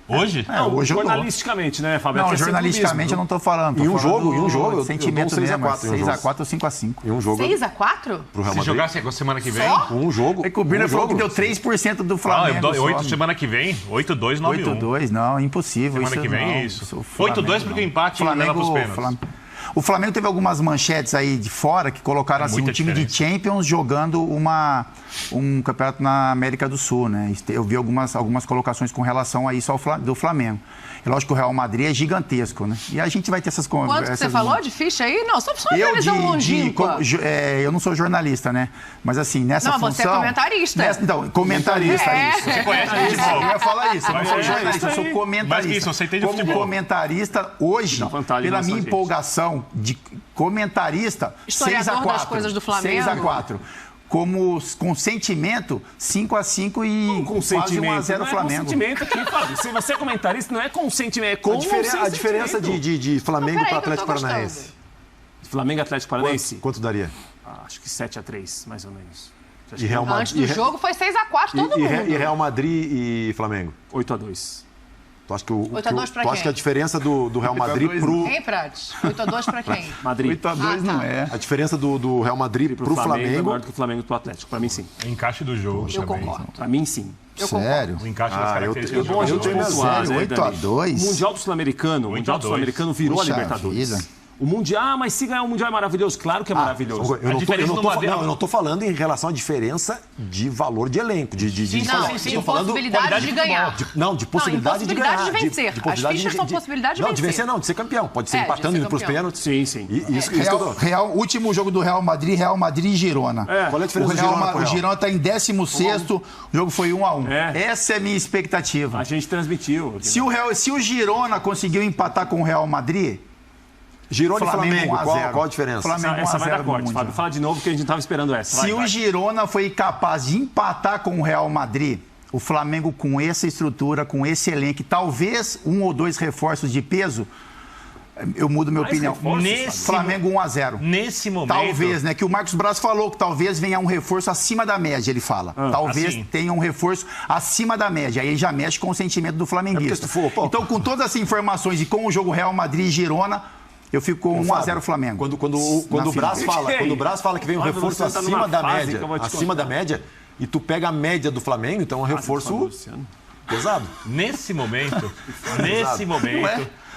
Hoje? Hoje eu dou. Jornalisticamente, né, Fábio? Não, jornalisticamente eu não tô falando. Em um jogo, eu sentimento dou um mesmo. 6x4 6x4 ou 5x5. Em um jogo. 6x4? Pro Real Se Madrid. jogar semana que vem? Um jogo. É que o Birner falou que deu 3% do Flamengo. Eu dou 8 semana que vem, 8-2, 9-1. 8-2, não, impossível. Semana que vem é isso. 8-2 porque o empate leva pros pênaltis. O Flamengo teve algumas manchetes aí de fora que colocaram assim, um time de Champions jogando um campeonato na América do Sul, né? Eu vi algumas colocações com relação a isso do Flamengo. É lógico que o Real Madrid é gigantesco, né? E a gente vai ter essas conversas. Quanto que você falou de ficha aí? Não, só organizar um longínquo. Eu não sou jornalista, né? Mas assim, nessa função... Não, você é comentarista. Então, comentarista, isso. Você conhece o futebol? Eu ia falar isso, eu não sou jornalista, eu sou comentarista. Mais que isso, você entende Como futebol. comentarista, hoje, pela minha empolgação de comentarista, historiador 6x4. das coisas do Flamengo. 6x4. Com sentimento, 5x5 e quase 1x0 Flamengo. Consentimento aqui, Fábio. Se você é comentarista, não é consentimento, é com A diferença de Flamengo para Atlético Paranaense. Flamengo e Atlético Paranaense? Quanto daria? Acho que 7x3, mais ou menos. E Real Madrid, Antes do jogo foi 6x4 todo mundo. E Real Madrid e Flamengo? 8x2. Tu acha que, 8x2 pra tu acha quem? que a diferença do Real Madrid pro... Hein, Prates? 8x2 pra quem? Madrid. 8x2 não é. A diferença do Real Madrid pro É Flamengo... maior do que o Flamengo pro Atlético. Pra mim, sim. O encaixe do jogo Eu também. concordo. Pra mim, sim. Sério? O encaixe das características do bom, a jogo. gente tenho minhas pontuar, Sério, né, Dani? 8x2? O Mundial do Sul-Americano, virou Puxa a Libertadores. vida. O Mundial, mas se ganhar o Mundial é maravilhoso. Claro que é maravilhoso. Eu não tô falando em relação à diferença de valor de elenco. De possibilidade de ganhar. De possibilidade de ganhar. De vencer. As fichas são possibilidade de vencer. Não, de vencer não, de ser campeão. Pode ser empatando, indo pros pênaltis. Sim, sim. Último jogo do Real Madrid e Girona. Qual é a diferença do Girona pro O Real? Girona está em 16º, o jogo foi 1x1. É. Essa é a minha expectativa. A gente transmitiu. Se o Girona conseguiu empatar com o Real Madrid... Girona e Flamengo, 1x0. qual a diferença? Flamengo Essa vai 1x0 dar corte, Fábio. Fala de novo que a gente não estava esperando essa. Se o Girona foi capaz de empatar com o Real Madrid, o Flamengo com essa estrutura, com esse elenco, talvez 1 ou 2 reforços de peso, Eu mudo minha opinião. Nesse Flamengo 1-0. Nesse momento... Talvez, né? Que o Marcos Braz falou que talvez venha um reforço acima da média, ele fala. Talvez assim. tenha um reforço acima da média. Aí ele já mexe com o sentimento do flamenguista. Então, com todas essas informações e com o jogo Real Madrid e Girona, eu fico com 1-0 Flamengo. Quando o Braz fala que vem um reforço acima da média, e tu pega a média do Flamengo, então é um reforço pesado. Nesse momento,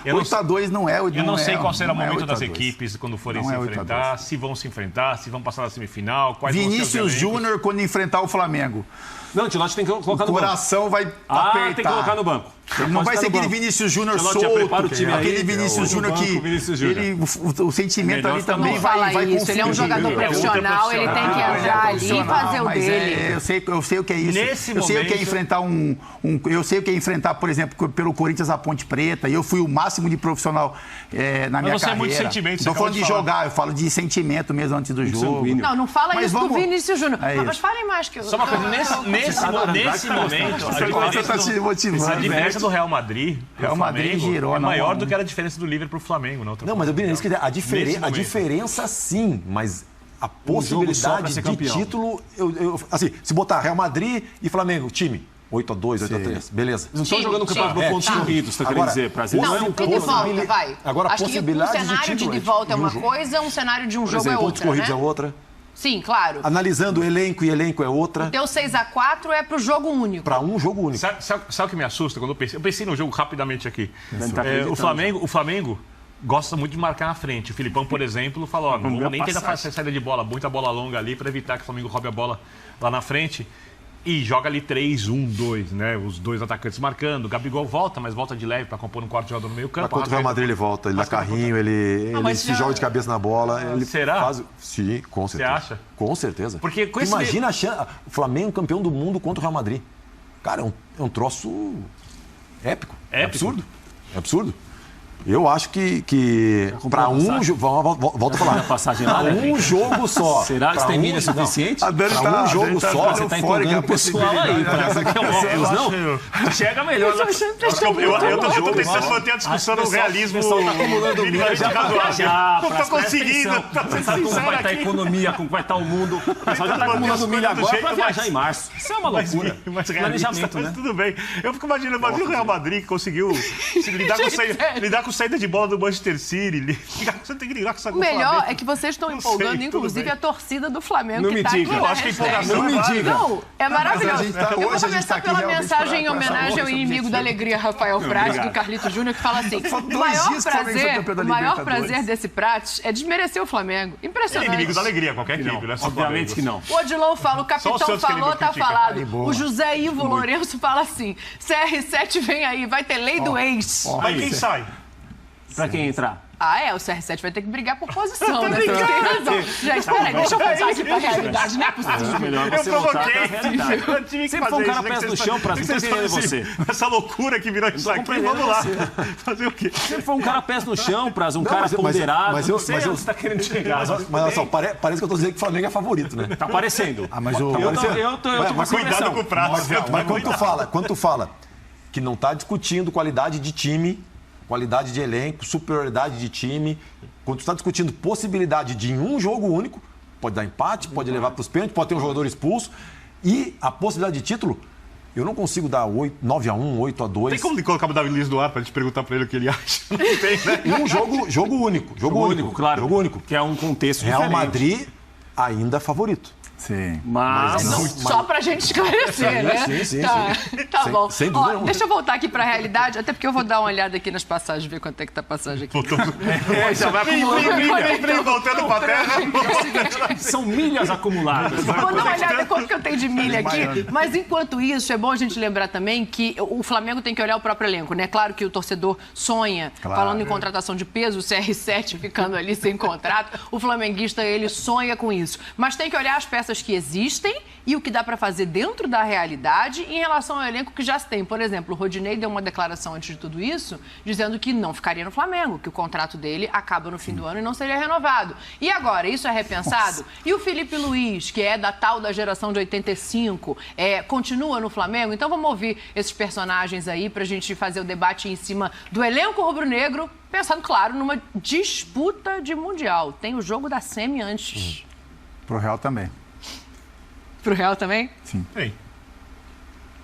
Eu 8-2 não é. Eu não sei qual será o momento das 8-2. equipes quando forem se enfrentar, se vão se enfrentar, se vão passar na semifinal, quais Vinícius vão ser os Júnior quando enfrentar o Flamengo. Não, o Ancelotti tem que colocar no O coração vai apertar. tem que colocar no banco. Não vai ser aquele Vinícius Júnior solto, prepara o time aí, aquele Vinícius Júnior que o sentimento ali também não fala vai isso, ele é um jogador profissional, ele tem que entrar ali e fazer o dele. Eu sei o que é isso. Eu sei o que é enfrentar eu sei o que é enfrentar, por exemplo, pelo Corinthians a Ponte Preta. E eu fui o máximo de profissional na minha carreira. É muito sentimento. Não tô falando de jogar, eu falo de sentimento mesmo antes do jogo. Não fala isso do Vinícius Júnior. Mas falem mais que eu. Só uma coisa, nesse momento, a diferença do Real Madrid e Girona é maior do que era a diferença do Liverpool pro Flamengo. Não, mas a diferença sim, mas a possibilidade de título, assim, se botar Real Madrid e Flamengo, time 8-2, 8-3, beleza. Não estão jogando o campeonato por pontos corridos, você quer dizer, Brasil? Não, de volta, vai. Agora, acho que um cenário de volta é uma coisa, um cenário de um jogo é outra, pontos corridos é outra. Sim, claro. Analisando elenco é outra. O teu 6-4 é pro jogo único. Para um jogo único. Sabe o que me assusta? Quando eu pensei no jogo rapidamente aqui. O Flamengo gosta muito de marcar na frente. O Filipão, por exemplo, falou, não vamos nem tentar fazer saída de bola, muita bola longa ali para evitar que o Flamengo roube a bola lá na frente. E joga ali 3-1-2, né? Os dois atacantes marcando. O Gabigol volta, mas volta de leve para compor um quarto jogador no meio campo. Contra o Real Madrid ele volta, ele dá carrinho, ele se joga de cabeça na bola. Será? Sim, com certeza. Você acha? Com certeza. Porque com imagina o Flamengo campeão do mundo contra o Real Madrid. Cara, é um troço épico. É absurdo. É absurdo. Eu acho que para um jogo. Volta a falar. Passagem lá, um jogo só. Será que tem milha suficiente? Para um jogo só. Você está empolgando o pessoal aí. Não? Chega melhor. Eu tô tentando manter a discussão no realismo. O pessoal está acumulando milha já. Não tô conseguindo. Sabe como vai estar a economia, como vai estar o mundo. O pessoal já está acumulando milha agora para viajar em março. Isso é uma loucura. Planejamento, né? Tudo bem. Eu fico imaginando o Real Madrid que conseguiu lidar com saída de bola do Manchester City. Você tem que ligar com essa coisa. O melhor é que vocês estão empolgando, inclusive, a torcida do Flamengo. Não me diga. Eu acho que a empolgação não me diga. Não, é maravilhoso. Eu vou começar pela mensagem em homenagem ao inimigo da alegria, Rafael Prats, do Carlito Júnior, que fala assim: o maior prazer desse Prats é desmerecer o Flamengo. Impressionante. É inimigo da alegria, qualquer equipe, né? Obviamente que não. O Odilon fala, o capitão falou, tá falado. O José Ivo Lourenço fala assim: CR7 vem aí, vai ter lei do ex. Aí quem sai? Pra quem entrar? O CR7 vai ter que brigar por posição, né? Você tem razão. Gente, peraí, deixa eu voltar aqui pra realidade, não é possível. Eu provoquei. Sempre foi um cara pés no chão, Prazo, não tô entendendo você. Essa loucura que virou isso aqui, vamos lá. Fazer o quê? Sempre foi um cara pés no chão, Prazo, um cara ponderado. Mas você tá querendo chegar. Mas olha só, parece que eu tô dizendo que o Flamengo é favorito, né? Tá parecendo. Mas cuidado com o Prazo. Mas quando tu fala que não tá discutindo qualidade de time, qualidade de elenco, superioridade de time. Quando tu está discutindo possibilidade de em um jogo único, pode dar empate, pode levar para os pênaltis, pode ter um jogador expulso. E a possibilidade de título, eu não consigo dar 9-1, 8-2. Tem como colocar o Davi Luiz no ar para a gente perguntar para ele o que ele acha? Não tem, né? Um jogo único. Jogo único, claro. Jogo único. Que é um contexto Real diferente. Madrid ainda favorito. Sim. Mas só pra gente esclarecer, né? Sim. Tá bom. Sem dúvida nenhuma. Deixa eu voltar aqui pra realidade, até porque eu vou dar uma olhada aqui nas passagens, ver quanto é que tá a passagem aqui. Já vai acumulando. Voltando pra terra. São milhas acumuladas. Vou dar uma olhada quanto que eu tenho de milha aqui. Mas enquanto isso, é bom a gente lembrar também que o Flamengo tem que olhar o próprio elenco, né? Claro que o torcedor sonha, falando em contratação de peso, o CR7 ficando ali sem contrato, o flamenguista, ele sonha com isso. Mas tem que olhar as peças peças que existem e o que dá para fazer dentro da realidade em relação ao elenco que já se tem. Por exemplo, o Rodinei deu uma declaração antes de tudo isso, dizendo que não ficaria no Flamengo, que o contrato dele acaba no fim do ano e não seria renovado. E agora, isso é repensado? E o Felipe Luiz, que é da tal da geração de 85, continua no Flamengo? Então vamos ouvir esses personagens aí pra gente fazer o debate em cima do elenco rubro-negro, pensando, claro, numa disputa de Mundial. Tem o jogo da semi antes. Pro Real também. Pro Real também? Sim. Ei.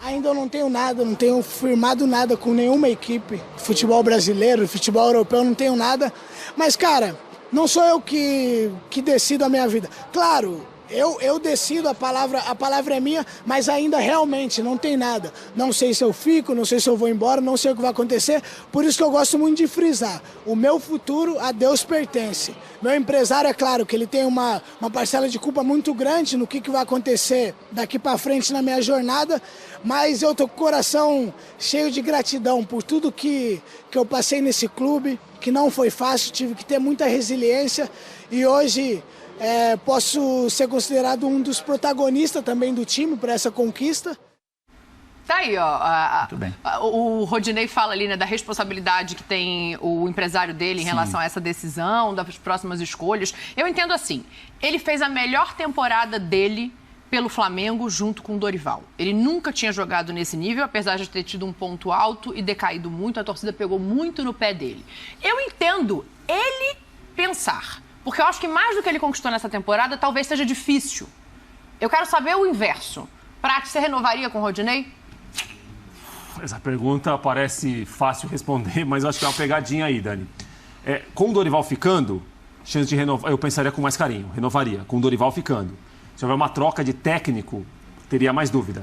Ainda eu não tenho nada, não tenho firmado nada com nenhuma equipe. Futebol brasileiro, futebol europeu, não tenho nada. Mas, cara, não sou eu que decido a minha vida. Claro, eu decido, a palavra é minha, mas ainda realmente não tem nada. Não sei se eu fico, não sei se eu vou embora, não sei o que vai acontecer. Por isso que eu gosto muito de frisar. O meu futuro a Deus pertence. Meu empresário, é claro que ele tem uma parcela de culpa muito grande no que vai acontecer daqui para frente na minha jornada, mas eu tô com o coração cheio de gratidão por tudo que eu passei nesse clube, que não foi fácil, tive que ter muita resiliência e hoje posso ser considerado um dos protagonistas também do time para essa conquista. Tá aí, ó. Muito bem. O Rodinei fala ali, né, da responsabilidade que tem o empresário dele em relação a essa decisão, das próximas escolhas. Eu entendo assim, ele fez a melhor temporada dele pelo Flamengo junto com o Dorival. Ele nunca tinha jogado nesse nível, apesar de ter tido um ponto alto e decaído muito, a torcida pegou muito no pé dele. Eu entendo ele pensar, porque eu acho que mais do que ele conquistou nessa temporada, talvez seja difícil. Eu quero saber o inverso. Prati, você renovaria com o Rodinei? Essa pergunta parece fácil responder, mas eu acho que é uma pegadinha aí, Dani. Com o Dorival ficando, chance de renovar, eu pensaria com mais carinho, renovaria. Com o Dorival ficando. Se houver uma troca de técnico, teria mais dúvida.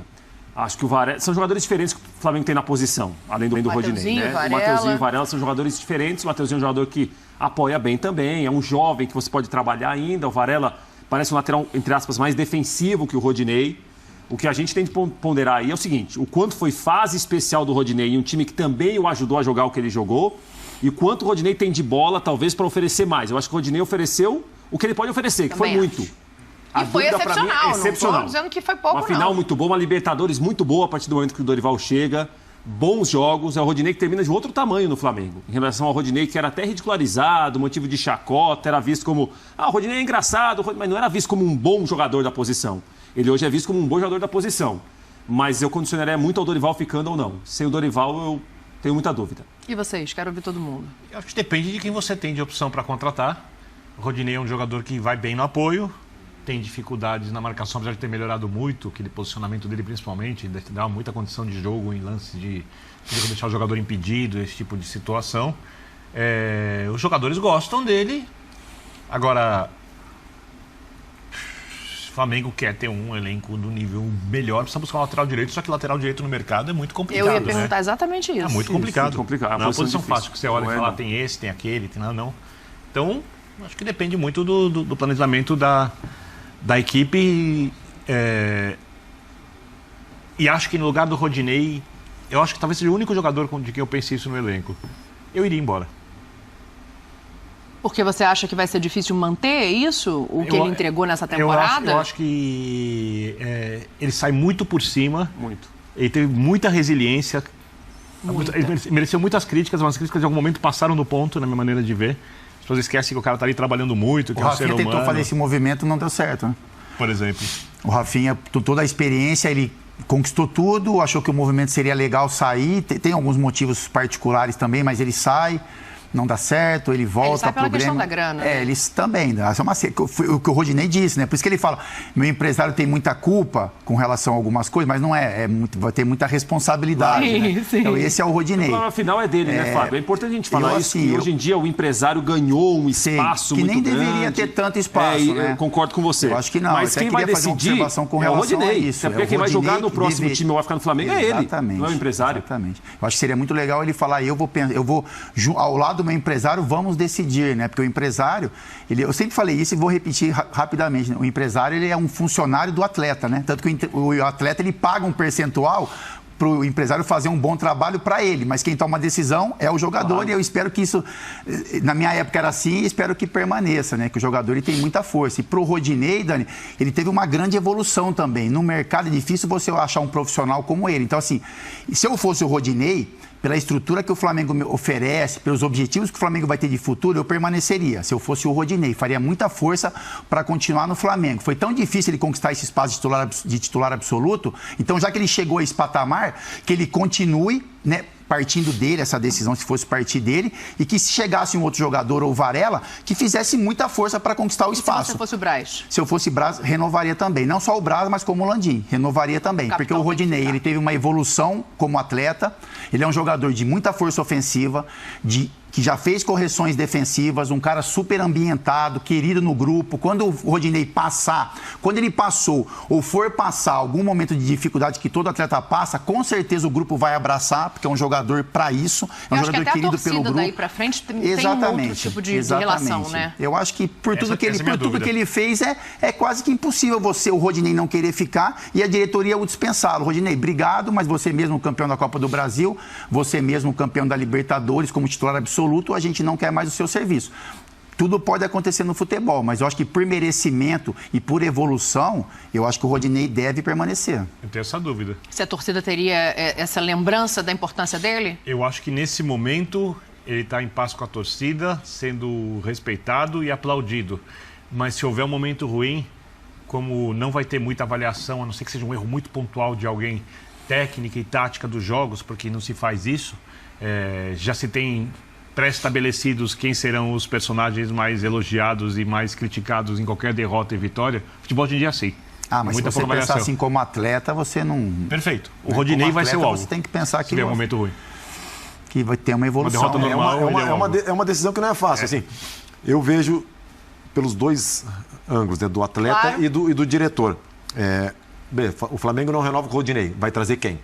Acho que o Varela... São jogadores diferentes que o Flamengo tem na posição, além do Rodinei. Né? O Mateuzinho e o Varela são jogadores diferentes. O Mateuzinho é um jogador que apoia bem também, é um jovem que você pode trabalhar ainda. O Varela parece um lateral, entre aspas, mais defensivo que o Rodinei. O que a gente tem de ponderar aí é o seguinte, o quanto foi fase especial do Rodinei em um time que também o ajudou a jogar o que ele jogou e quanto o Rodinei tem de bola, talvez, para oferecer mais. Eu acho que o Rodinei ofereceu o que ele pode oferecer, que também foi muito. E foi excepcional, não estou dizendo que foi pouco, uma final muito boa, uma Libertadores muito boa a partir do momento que o Dorival chega. Bons jogos, é o Rodinei que termina de outro tamanho no Flamengo. Em relação ao Rodinei, que era até ridicularizado, motivo de chacota, era visto como... o Rodinei é engraçado, mas não era visto como um bom jogador da posição. Ele hoje é visto como um bom jogador da posição. Mas eu condicionaria muito ao Dorival ficando ou não. Sem o Dorival, eu tenho muita dúvida. E vocês? Quero ouvir todo mundo. Eu acho que depende de quem você tem de opção para contratar. O Rodinei é um jogador que vai bem no apoio, tem dificuldades na marcação, apesar de ter melhorado muito, aquele posicionamento dele principalmente, dá muita condição de jogo em lance de deixar o jogador impedido, esse tipo de situação. Os jogadores gostam dele. Agora, se o Flamengo quer ter um elenco do nível melhor, precisa buscar um lateral direito, só que lateral direito no mercado é muito complicado. Eu ia perguntar exatamente isso. É muito complicado. Muito complicado. Não é uma posição fácil que você olha e fala, tem esse, tem aquele, tem nada, não. Então, acho que depende muito do planejamento da equipe, e acho que no lugar do Rodinei, eu acho que talvez seja o único jogador de quem eu pensei isso no elenco. Eu iria embora. Porque você acha que vai ser difícil manter isso, o que ele entregou nessa temporada? Eu acho que ele sai muito por cima. Muito. Ele teve muita resiliência. Ele mereceu muitas críticas, mas as críticas de algum momento passaram do ponto, na minha maneira de ver. As pessoas esquecem que o cara está ali trabalhando muito, que o Rafinha tentou fazer esse movimento, não deu certo, né? Por exemplo. O Rafinha, toda a experiência, ele conquistou tudo, achou que o movimento seria legal sair. Tem alguns motivos particulares também, mas ele sai, não dá certo, ele volta. Ele sai pela questão da grana. Eles também. O que o Rodinei disse, né? Por isso que ele fala, meu empresário tem muita culpa com relação a algumas coisas, mas não vai ter muita responsabilidade. Sim, né? sim. Então esse é o Rodinei. A final é dele, né, Fábio? É importante a gente falar isso, que hoje em dia o empresário ganhou um espaço muito grande. Que nem deveria ter tanto espaço, né? Eu concordo com você. Eu acho que não. Mas quem vai decidir é o Rodinei. Porque quem vai jogar no próximo time ou vai ficar no Flamengo é ele, não é o empresário. Exatamente. Eu acho que seria muito legal ele falar, eu vou ao lado do meu empresário, vamos decidir, né? Porque o empresário, eu sempre falei isso e vou repetir rapidamente, né? O empresário, ele é um funcionário do atleta, né? Tanto que o atleta, ele paga um percentual pro empresário fazer um bom trabalho para ele, mas quem toma a decisão é o jogador, e eu espero que isso, na minha época era assim, e espero que permaneça, né? Que o jogador ele tem muita força. E pro Rodinei, Dani, ele teve uma grande evolução também. No mercado é difícil você achar um profissional como ele. Então, assim, se eu fosse o Rodinei, pela estrutura que o Flamengo me oferece, pelos objetivos que o Flamengo vai ter de futuro, eu permaneceria. Se eu fosse o Rodinei, faria muita força para continuar no Flamengo. Foi tão difícil ele conquistar esse espaço de titular absoluto, então já que ele chegou a esse patamar, que ele continue, né, partindo dele, essa decisão, se fosse partir dele, e que se chegasse um outro jogador ou Varela, que fizesse muita força para conquistar o espaço. Se você fosse o Braz? Se eu fosse o Braz, renovaria também. Não só o Braz, mas como o Landim. Renovaria também. Porque o Rodinei, ele teve uma evolução como atleta, ele é um jogador de muita força ofensiva, que já fez correções defensivas, um cara super ambientado, querido no grupo. Quando o Rodinei passar, quando ele passou ou for passar algum momento de dificuldade que todo atleta passa, com certeza o grupo vai abraçar, porque é um jogador para isso, é um jogador querido pelo grupo. Daí para frente tem um outro tipo de relação, né? Eu acho que por tudo que ele fez é quase que impossível o Rodinei não querer ficar e a diretoria o dispensá-lo. Rodinei, obrigado, mas você mesmo campeão da Copa do Brasil, você mesmo campeão da Libertadores como titular absoluto, a gente não quer mais o seu serviço. Tudo pode acontecer no futebol, mas eu acho que por merecimento e por evolução, eu acho que o Rodinei deve permanecer. Eu tenho essa dúvida. Se a torcida teria essa lembrança da importância dele? Eu acho que nesse momento ele está em paz com a torcida, sendo respeitado e aplaudido. Mas se houver um momento ruim, como não vai ter muita avaliação, a não ser que seja um erro muito pontual de alguém, técnica e tática dos jogos, porque não se faz isso, já se tem pré-estabelecidos quem serão os personagens mais elogiados e mais criticados em qualquer derrota e vitória. Futebol hoje em dia é assim. Mas se você pensar assim como atleta, você não... Perfeito. O Rodinei vai ser o alvo. Você tem que pensar que... Se tiver um momento ruim. Que vai ter uma evolução. Uma derrota normal, é uma decisão que não é fácil. Assim, eu vejo pelos dois ângulos, né, do atleta e do diretor. O Flamengo não renova com o Rodinei. Vai trazer quem?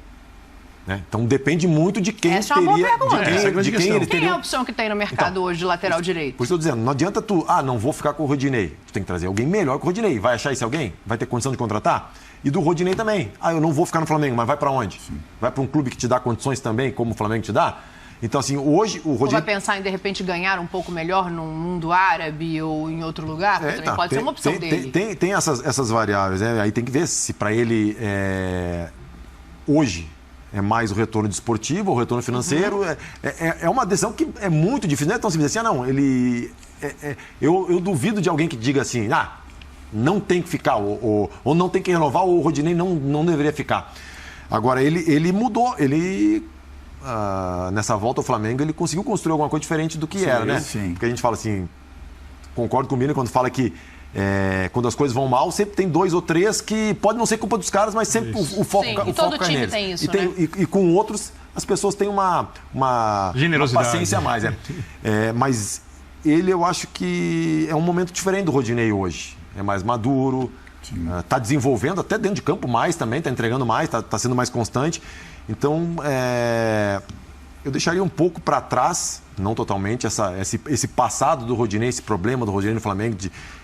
Né? Então depende muito de quem Essa teria. Quem é a opção que tem no mercado hoje de lateral direito? Por isso eu estou dizendo, não adianta não vou ficar com o Rodinei. Tu tem que trazer alguém melhor que o Rodinei. Vai achar esse alguém? Vai ter condição de contratar? E do Rodinei também. Eu não vou ficar no Flamengo, mas vai para onde? Sim. Vai para um clube que te dá condições também, como o Flamengo te dá? Então, assim, hoje o Rodinei... Ou vai pensar em, de repente, ganhar um pouco melhor num mundo árabe ou em outro lugar? Também pode ser uma opção dele. Tem essas variáveis, né? Aí tem que ver se para ele hoje é mais o retorno desportivo, o retorno financeiro. É uma decisão que é muito difícil. Não é tão simples assim, eu duvido de alguém que diga assim, não tem que ficar, ou não tem que renovar, ou o Rodinei não deveria ficar. Agora, ele mudou, nessa volta ao Flamengo, ele conseguiu construir alguma coisa diferente do que era, né? Sim. Porque a gente fala assim, concordo com o Mino quando fala que quando as coisas vão mal, sempre tem 2 ou 3 que pode não ser culpa dos caras, mas sempre o foco é neles. Tem isso, né? E com outros, as pessoas têm uma paciência a mais. Mas ele, eu acho que é um momento diferente do Rodinei hoje. É mais maduro, está desenvolvendo até dentro de campo mais também, está entregando mais, está sendo mais constante. Então, eu deixaria um pouco para trás, não totalmente, esse passado do Rodinei, esse problema do Rodinei no Flamengo.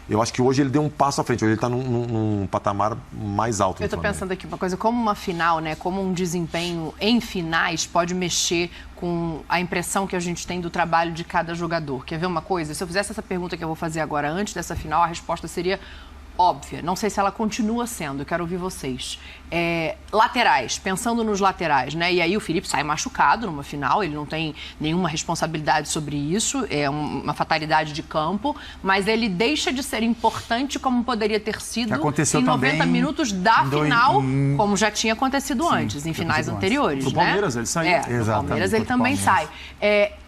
Eu acho que hoje ele deu um passo à frente, hoje ele está num patamar mais alto. Eu estou pensando aqui uma coisa, como uma final, né? Como um desempenho em finais pode mexer com a impressão que a gente tem do trabalho de cada jogador. Quer ver uma coisa? Se eu fizesse essa pergunta que eu vou fazer agora antes dessa final, a resposta seria óbvia. Não sei se ela continua sendo, eu quero ouvir vocês. Laterais, pensando nos laterais, né? E aí o Felipe sai machucado numa final, ele não tem nenhuma responsabilidade sobre isso, é uma fatalidade de campo, mas ele deixa de ser importante como poderia ter sido em 90 minutos da final, como já tinha acontecido antes, em finais anteriores. No Palmeiras ele saiu. No Palmeiras ele também sai.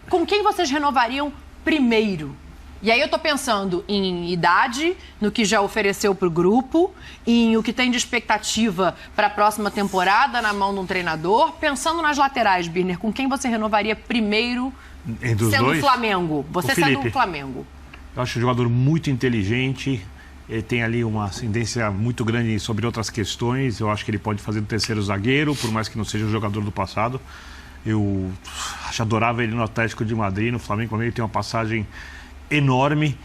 Com quem vocês renovariam primeiro? E aí eu tô pensando em idade, no que já ofereceu pro grupo, em o que tem de expectativa para a próxima temporada na mão de um treinador. Pensando nas laterais, Birner, com quem você renovaria primeiro sendo o Flamengo? Você sendo o Flamengo. Eu acho um jogador muito inteligente, ele tem ali uma ascendência muito grande sobre outras questões. Eu acho que ele pode fazer do terceiro zagueiro, por mais que não seja um jogador do passado. Eu adorava ele no Atlético de Madrid, no Flamengo, ele tem uma passagem enorme,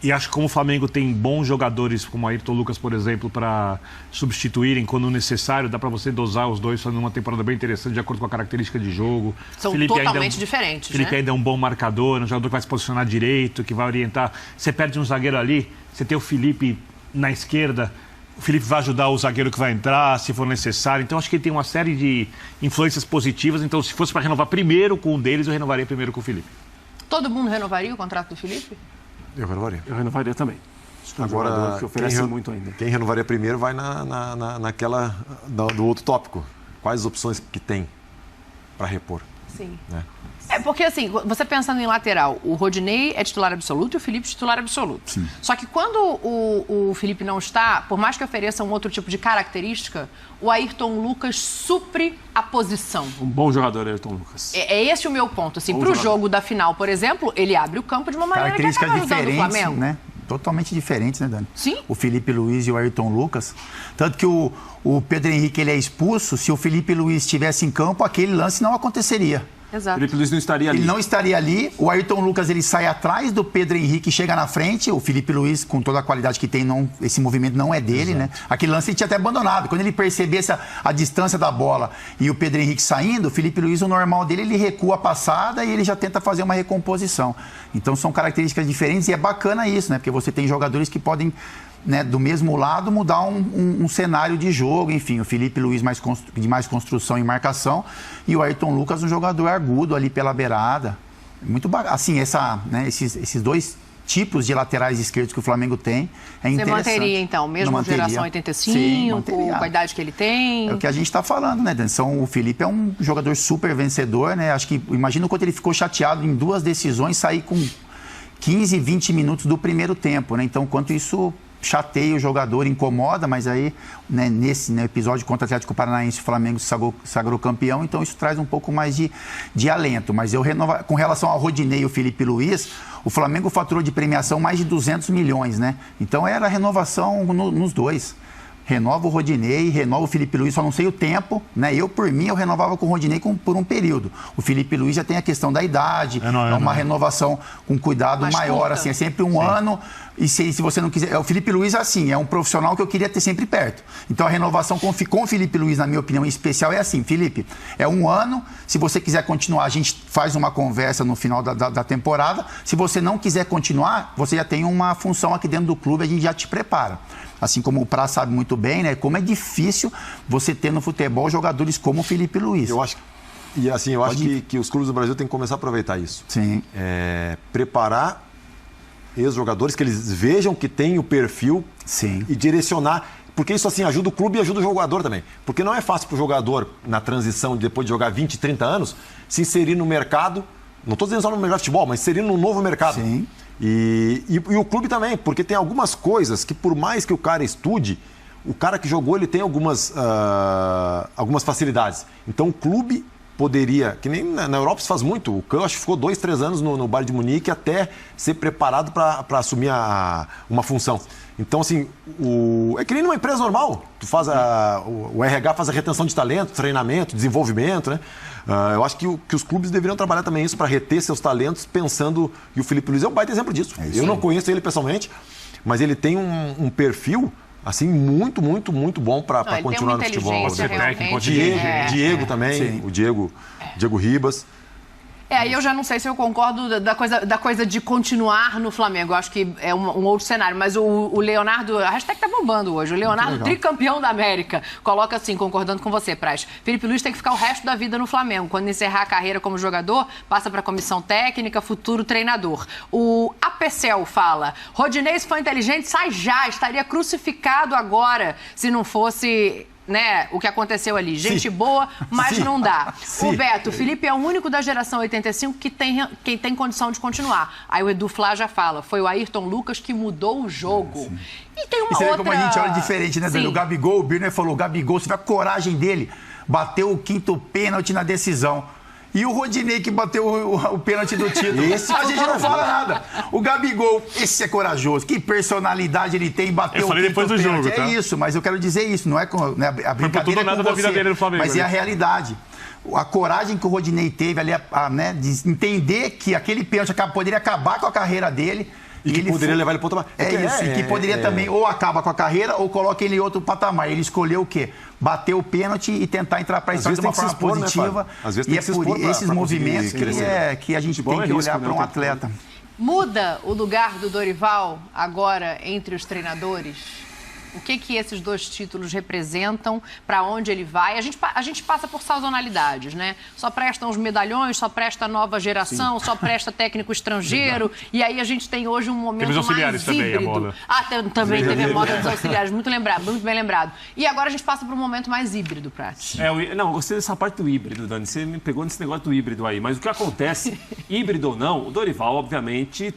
E acho que como o Flamengo tem bons jogadores, como Ayrton Lucas, por exemplo, para substituírem quando necessário, dá para você dosar os dois fazendo uma temporada bem interessante, de acordo com a característica de jogo. São Felipe totalmente diferentes, Felipe ainda é um bom marcador, um jogador que vai se posicionar direito, que vai orientar. Você perde um zagueiro ali, você tem o Felipe na esquerda, o Felipe vai ajudar o zagueiro que vai entrar, se for necessário. Então, acho que ele tem uma série de influências positivas. Então, se fosse para renovar primeiro com um deles, eu renovaria primeiro com o Felipe. Todo mundo renovaria o contrato do Felipe? Eu renovaria. Eu renovaria também. Agora, que oferece muito ainda. Quem renovaria primeiro vai naquela do outro tópico. Quais as opções que tem para repor? Sim. Né? Porque assim, você pensando em lateral, o Rodinei é titular absoluto e o Felipe é titular absoluto. Sim. Só que quando o Felipe não está, por mais que ofereça um outro tipo de característica, o Ayrton Lucas supre a posição. Um bom jogador, Ayrton Lucas. É esse o meu ponto. Assim, para o jogo da final, por exemplo, ele abre o campo de uma maneira que acaba usando o Flamengo. Né? Totalmente diferentes, né, Dani? Sim. O Felipe Luiz e o Ayrton Lucas. Tanto que o Pedro Henrique ele é expulso, se o Felipe Luiz estivesse em campo, aquele lance não aconteceria. Exato. O Felipe Luiz não estaria ali. Ele não estaria ali. O Ayrton Lucas ele sai atrás do Pedro Henrique e chega na frente. O Felipe Luiz, com toda a qualidade que tem, esse movimento não é dele, né? Aquele lance ele tinha até abandonado. Quando ele percebesse a distância da bola e o Pedro Henrique saindo, o Felipe Luiz, o normal dele, ele recua a passada e ele já tenta fazer uma recomposição. Então são características diferentes e é bacana isso, né? Porque você tem jogadores que podem, né, do mesmo lado, mudar um cenário de jogo. Enfim, o Felipe Luiz de mais construção e marcação e o Ayrton Lucas um jogador agudo ali pela beirada. Muito bacana. Assim, esses dois tipos de laterais esquerdos que o Flamengo tem é interessante. Você manteria, então, mesmo geração 85, Sim, com a idade que ele tem? É o que a gente está falando, né, Dan? O Felipe é um jogador super vencedor, né? Acho que, imagina o quanto ele ficou chateado em 2 decisões, sair com 15, 20 minutos do primeiro tempo, né? Então, quanto isso chateia o jogador, incomoda, mas aí, né, nesse episódio contra o Atlético Paranaense, o Flamengo se sagrou campeão, então isso traz um pouco mais de alento. Mas com relação ao Rodinei e o Felipe Luiz, o Flamengo faturou de premiação mais de 200 milhões, né? Então era renovação nos dois. Renova o Rodinei, renova o Felipe Luiz, só não sei o tempo, né? Por mim, eu renovava com o Rodinei por um período. O Felipe Luiz já tem a questão da idade, é uma renovação com cuidado mais maior, curta. Assim, é sempre um ano. E se você não quiser... O Felipe Luiz, assim, é um profissional que eu queria ter sempre perto. Então, a renovação com o Felipe Luiz, na minha opinião, em especial, é assim, Felipe, é um ano, se você quiser continuar, a gente faz uma conversa no final da temporada. Se você não quiser continuar, você já tem uma função aqui dentro do clube, a gente já te prepara. Assim como o Praz sabe muito bem, né? Como é difícil você ter no futebol jogadores como o Felipe Luiz. Eu acho que os clubes do Brasil têm que começar a aproveitar isso. Sim. Preparar ex-jogadores, que eles vejam que tem o perfil. Sim. E direcionar. Porque isso assim ajuda o clube e ajuda o jogador também. Porque não é fácil para o jogador, na transição, depois de jogar 20, 30 anos, se inserir no mercado. Não estou dizendo só no mercado de futebol, mas inserir num novo mercado. Sim. E o clube também, porque tem algumas coisas que, por mais que o cara estude, o cara que jogou, ele tem algumas facilidades. Então, o clube poderia, que nem na Europa se faz muito, o Kahn, acho que ficou 2, 3 anos no Bayern de Munique até ser preparado para assumir uma função. Então, assim, é que nem numa empresa normal. Tu faz o RH faz a retenção de talento, treinamento, desenvolvimento, né? Eu acho que os clubes deveriam trabalhar também isso para reter seus talentos, pensando... E o Felipe Luiz é um baita exemplo disso. Eu não conheço ele pessoalmente, mas ele tem um perfil, assim, muito, muito, muito bom para continuar no futebol. Pode ser técnico, pode ser Diego também, Sim. o Diego Ribas. Aí eu já não sei se eu concordo da coisa de continuar no Flamengo. Eu acho que é um outro cenário. Mas o Leonardo... A hashtag tá bombando hoje. O Leonardo, tricampeão da América, coloca assim, concordando com você, Praz. Felipe Luiz tem que ficar o resto da vida no Flamengo. Quando encerrar a carreira como jogador, passa para a comissão técnica, futuro treinador. O Apecel fala: Rodinei, se for inteligente, sai já. Estaria crucificado agora se não fosse... Né, o que aconteceu ali. Gente boa, mas não dá. O Beto, o Felipe é o único da geração 85 que tem condição de continuar. Aí o Edu Flá já fala, foi o Ayrton Lucas que mudou o jogo. E tem uma outra... Vê como a gente olha diferente, né, Dani? O Gabigol, o Birner falou, o Gabigol, você vê a coragem dele, bateu o 5º pênalti na decisão. E o Rodinei que bateu o pênalti do título. A gente não fala nada. O Gabigol, esse é corajoso. Que personalidade ele tem, bateu o 5º depois do pênalti. jogo, tá? É isso, mas eu quero dizer isso. Não é a brincadeira nada da vida dele no Flamengo, mas é a realidade. A coragem que o Rodinei teve ali, né, de entender que aquele pênalti poderia acabar com a carreira dele. E que poderia levar ele para outro patamar. E que poderia também ou acaba com a carreira ou coloca ele em outro patamar. Ele escolheu o quê? Bater o pênalti e tentar entrar para a história de uma forma positiva. Às vezes e é por esses movimentos que a gente tem que olhar para um atleta. Muda o lugar do Dorival agora entre os treinadores? O que esses 2 títulos representam, para onde ele vai? A gente passa por sazonalidades, né? Só prestam os medalhões, só presta a nova geração, só presta técnico estrangeiro. E aí a gente tem hoje um momento mais híbrido. Também, a moda. Também teve a moda dos auxiliares, muito bem lembrado. E agora a gente passa por um momento mais híbrido, Prati. Não, gostei dessa parte do híbrido, Dani. Você me pegou nesse negócio do híbrido aí. Mas o que acontece, híbrido ou não, o Dorival, obviamente,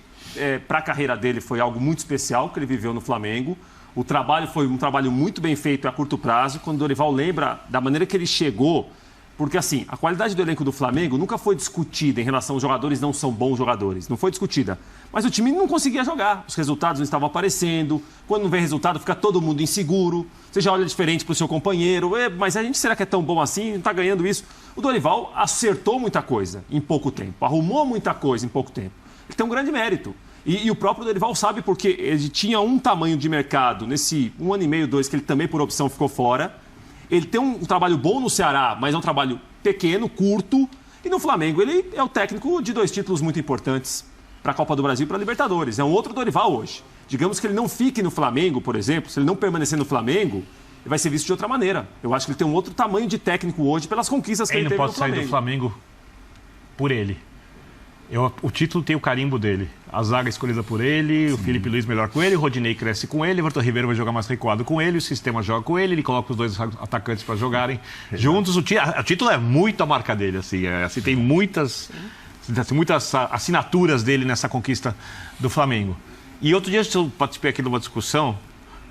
para a carreira dele foi algo muito especial que ele viveu no Flamengo. O trabalho foi um trabalho muito bem feito a curto prazo, quando o Dorival lembra da maneira que ele chegou, porque assim, a qualidade do elenco do Flamengo nunca foi discutida em relação aos jogadores não são bons jogadores, não foi discutida. Mas o time não conseguia jogar, os resultados não estavam aparecendo, quando não vem resultado fica todo mundo inseguro, você já olha diferente para o seu companheiro, mas a gente será que é tão bom assim, não está ganhando isso? O Dorival acertou muita coisa em pouco tempo, arrumou muita coisa em pouco tempo. Ele tem um grande mérito. E o próprio Dorival sabe porque ele tinha um tamanho de mercado nesse 1 ano e meio, 2, que ele também por opção ficou fora. Ele tem um trabalho bom no Ceará, mas é um trabalho pequeno, curto. E no Flamengo ele é o técnico de 2 títulos muito importantes para a Copa do Brasil e para a Libertadores. É um outro Dorival hoje. Digamos que ele não fique no Flamengo, por exemplo, se ele não permanecer no Flamengo, ele vai ser visto de outra maneira. Eu acho que ele tem um outro tamanho de técnico hoje pelas conquistas que ele teve no Flamengo. Ele não pode sair do Flamengo por ele. O título tem o carimbo dele. A zaga escolhida por ele, o Felipe Luiz melhor com ele, o Rodinei cresce com ele, o Everton Ribeiro vai jogar mais recuado com ele, o sistema joga com ele, ele coloca os 2 atacantes para jogarem juntos. O título é muito a marca dele, assim, tem muitas assinaturas dele nessa conquista do Flamengo. E outro dia eu participei aqui de uma discussão,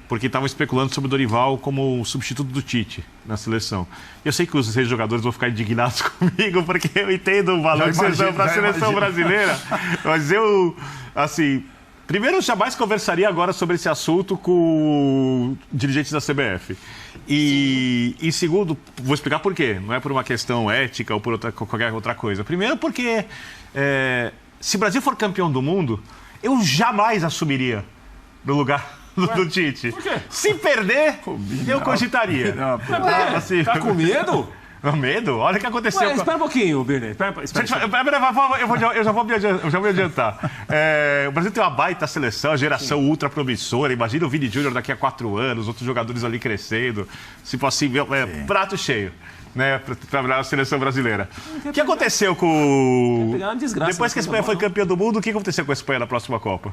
porque estavam especulando sobre o Dorival como substituto do Tite na seleção. Eu sei que os 6 jogadores vão ficar indignados comigo, porque eu entendo o valor que vocês dão para a seleção brasileira. Mas eu, assim, primeiro, eu jamais conversaria agora sobre esse assunto com dirigentes da CBF. E segundo, vou explicar por quê. Não é por uma questão ética ou por qualquer outra coisa. Primeiro porque, se o Brasil for campeão do mundo, eu jamais assumiria no lugar do Tite. Por quê? Se perder, eu cogitaria. Assim, tá com medo? Medo? Olha o que aconteceu. Espera um pouquinho, Birney. Eu já vou me adiantar. O Brasil tem uma baita seleção, geração ultra promissora. Imagina o Vini Júnior daqui a 4 anos, outros jogadores ali crescendo. Se for assim, prato cheio. Né, para trabalhar na seleção brasileira. O que aconteceu com... Depois que a Espanha foi campeã do mundo, o que aconteceu com a Espanha na próxima Copa?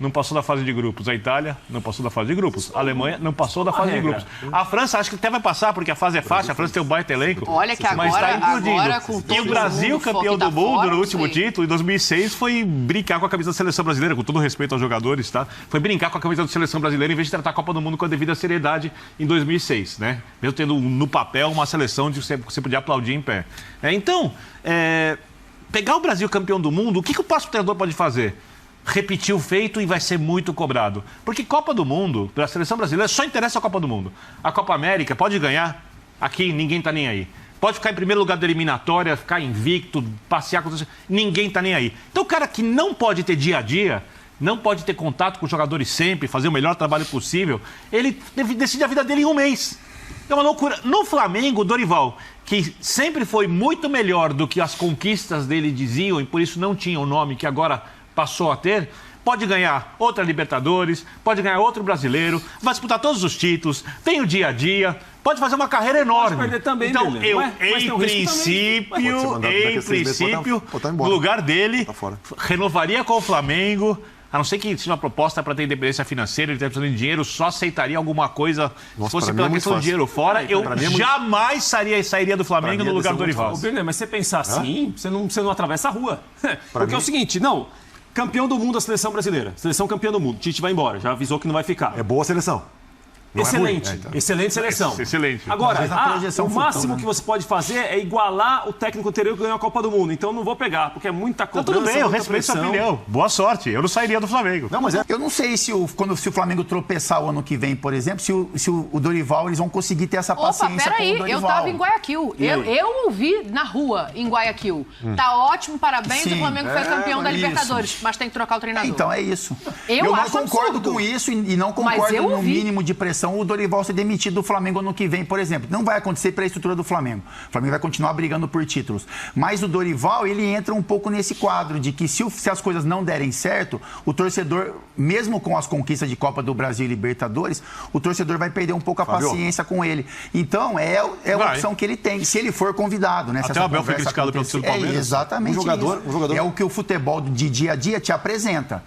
Não passou da fase de grupos. A Itália não passou da fase de grupos. A Alemanha não passou da fase de grupos. A França acho que até vai passar, porque a fase é fácil. A França tem um baita elenco. Olha que agora com todo e o Brasil, campeão do mundo fora, no último título, em 2006, foi brincar com a camisa da seleção brasileira, com todo respeito aos jogadores, tá? Foi brincar com a camisa da seleção brasileira em vez de tratar a Copa do Mundo com a devida seriedade em 2006, né? Mesmo tendo no papel uma seleção de você podia aplaudir em pé. Então, pegar o Brasil campeão do mundo, o que o próximo treinador pode fazer? Repetir o feito e vai ser muito cobrado. Porque Copa do Mundo, para a seleção brasileira, só interessa a Copa do Mundo. A Copa América pode ganhar, aqui ninguém está nem aí. Pode ficar em primeiro lugar da eliminatória, ficar invicto, passear com... Ninguém está nem aí. Então o cara que não pode ter dia a dia, não pode ter contato com os jogadores sempre, fazer o melhor trabalho possível, ele decide a vida dele em um mês. É uma loucura. No Flamengo, o Dorival, que sempre foi muito melhor do que as conquistas dele diziam, e por isso não tinha o nome que agora passou a ter, pode ganhar outra Libertadores, pode ganhar outro brasileiro, vai disputar todos os títulos, tem o dia a dia, pode fazer uma carreira enorme. Pode perder também, então, em princípio, no lugar dele, renovaria com o Flamengo, a não ser que seja uma proposta para ter independência financeira, ele está precisando de dinheiro, só aceitaria alguma coisa, se fosse pela questão de dinheiro fora, eu jamais sairia do Flamengo no lugar do Dorival. Mas você pensar assim, você não atravessa a rua. Porque é o seguinte, campeão do mundo da seleção brasileira. Seleção campeã do mundo. Tite vai embora. Já avisou que não vai ficar. É boa a seleção. Excelente, excelente seleção. Excelente. Agora, o máximo que você pode fazer é igualar o técnico anterior que ganhou a Copa do Mundo. Então não vou pegar, porque é muita cobrança. Tudo bem, eu muita respeito sua pressão. opinião. Boa sorte. Eu não sairia do Flamengo. Não, mas eu não sei se o Flamengo tropeçar o ano que vem, por exemplo, se o Dorival, eles vão conseguir ter essa paciência com o peraí, Dorival. eu tava em Guayaquil. Eu ouvi na rua em Guayaquil. Tá ótimo, parabéns, Sim, o Flamengo foi campeão da Libertadores, mas tem que trocar o treinador. Então é isso. Eu não acho concordo absurdo. com isso e não concordo no mínimo de pressão o Dorival ser demitido do Flamengo ano que vem, por exemplo. Não vai acontecer para a estrutura do Flamengo. O Flamengo vai continuar brigando por títulos. Mas o Dorival, ele entra um pouco nesse quadro de que se as coisas não derem certo, o torcedor, mesmo com as conquistas de Copa do Brasil e Libertadores, o torcedor vai perder um pouco a paciência com ele. Então, é uma opção que ele tem, se ele for convidado, né? Até o Abel foi criticado pelo Palmeiras. Exatamente. Um jogador... É o que o futebol de dia a dia te apresenta.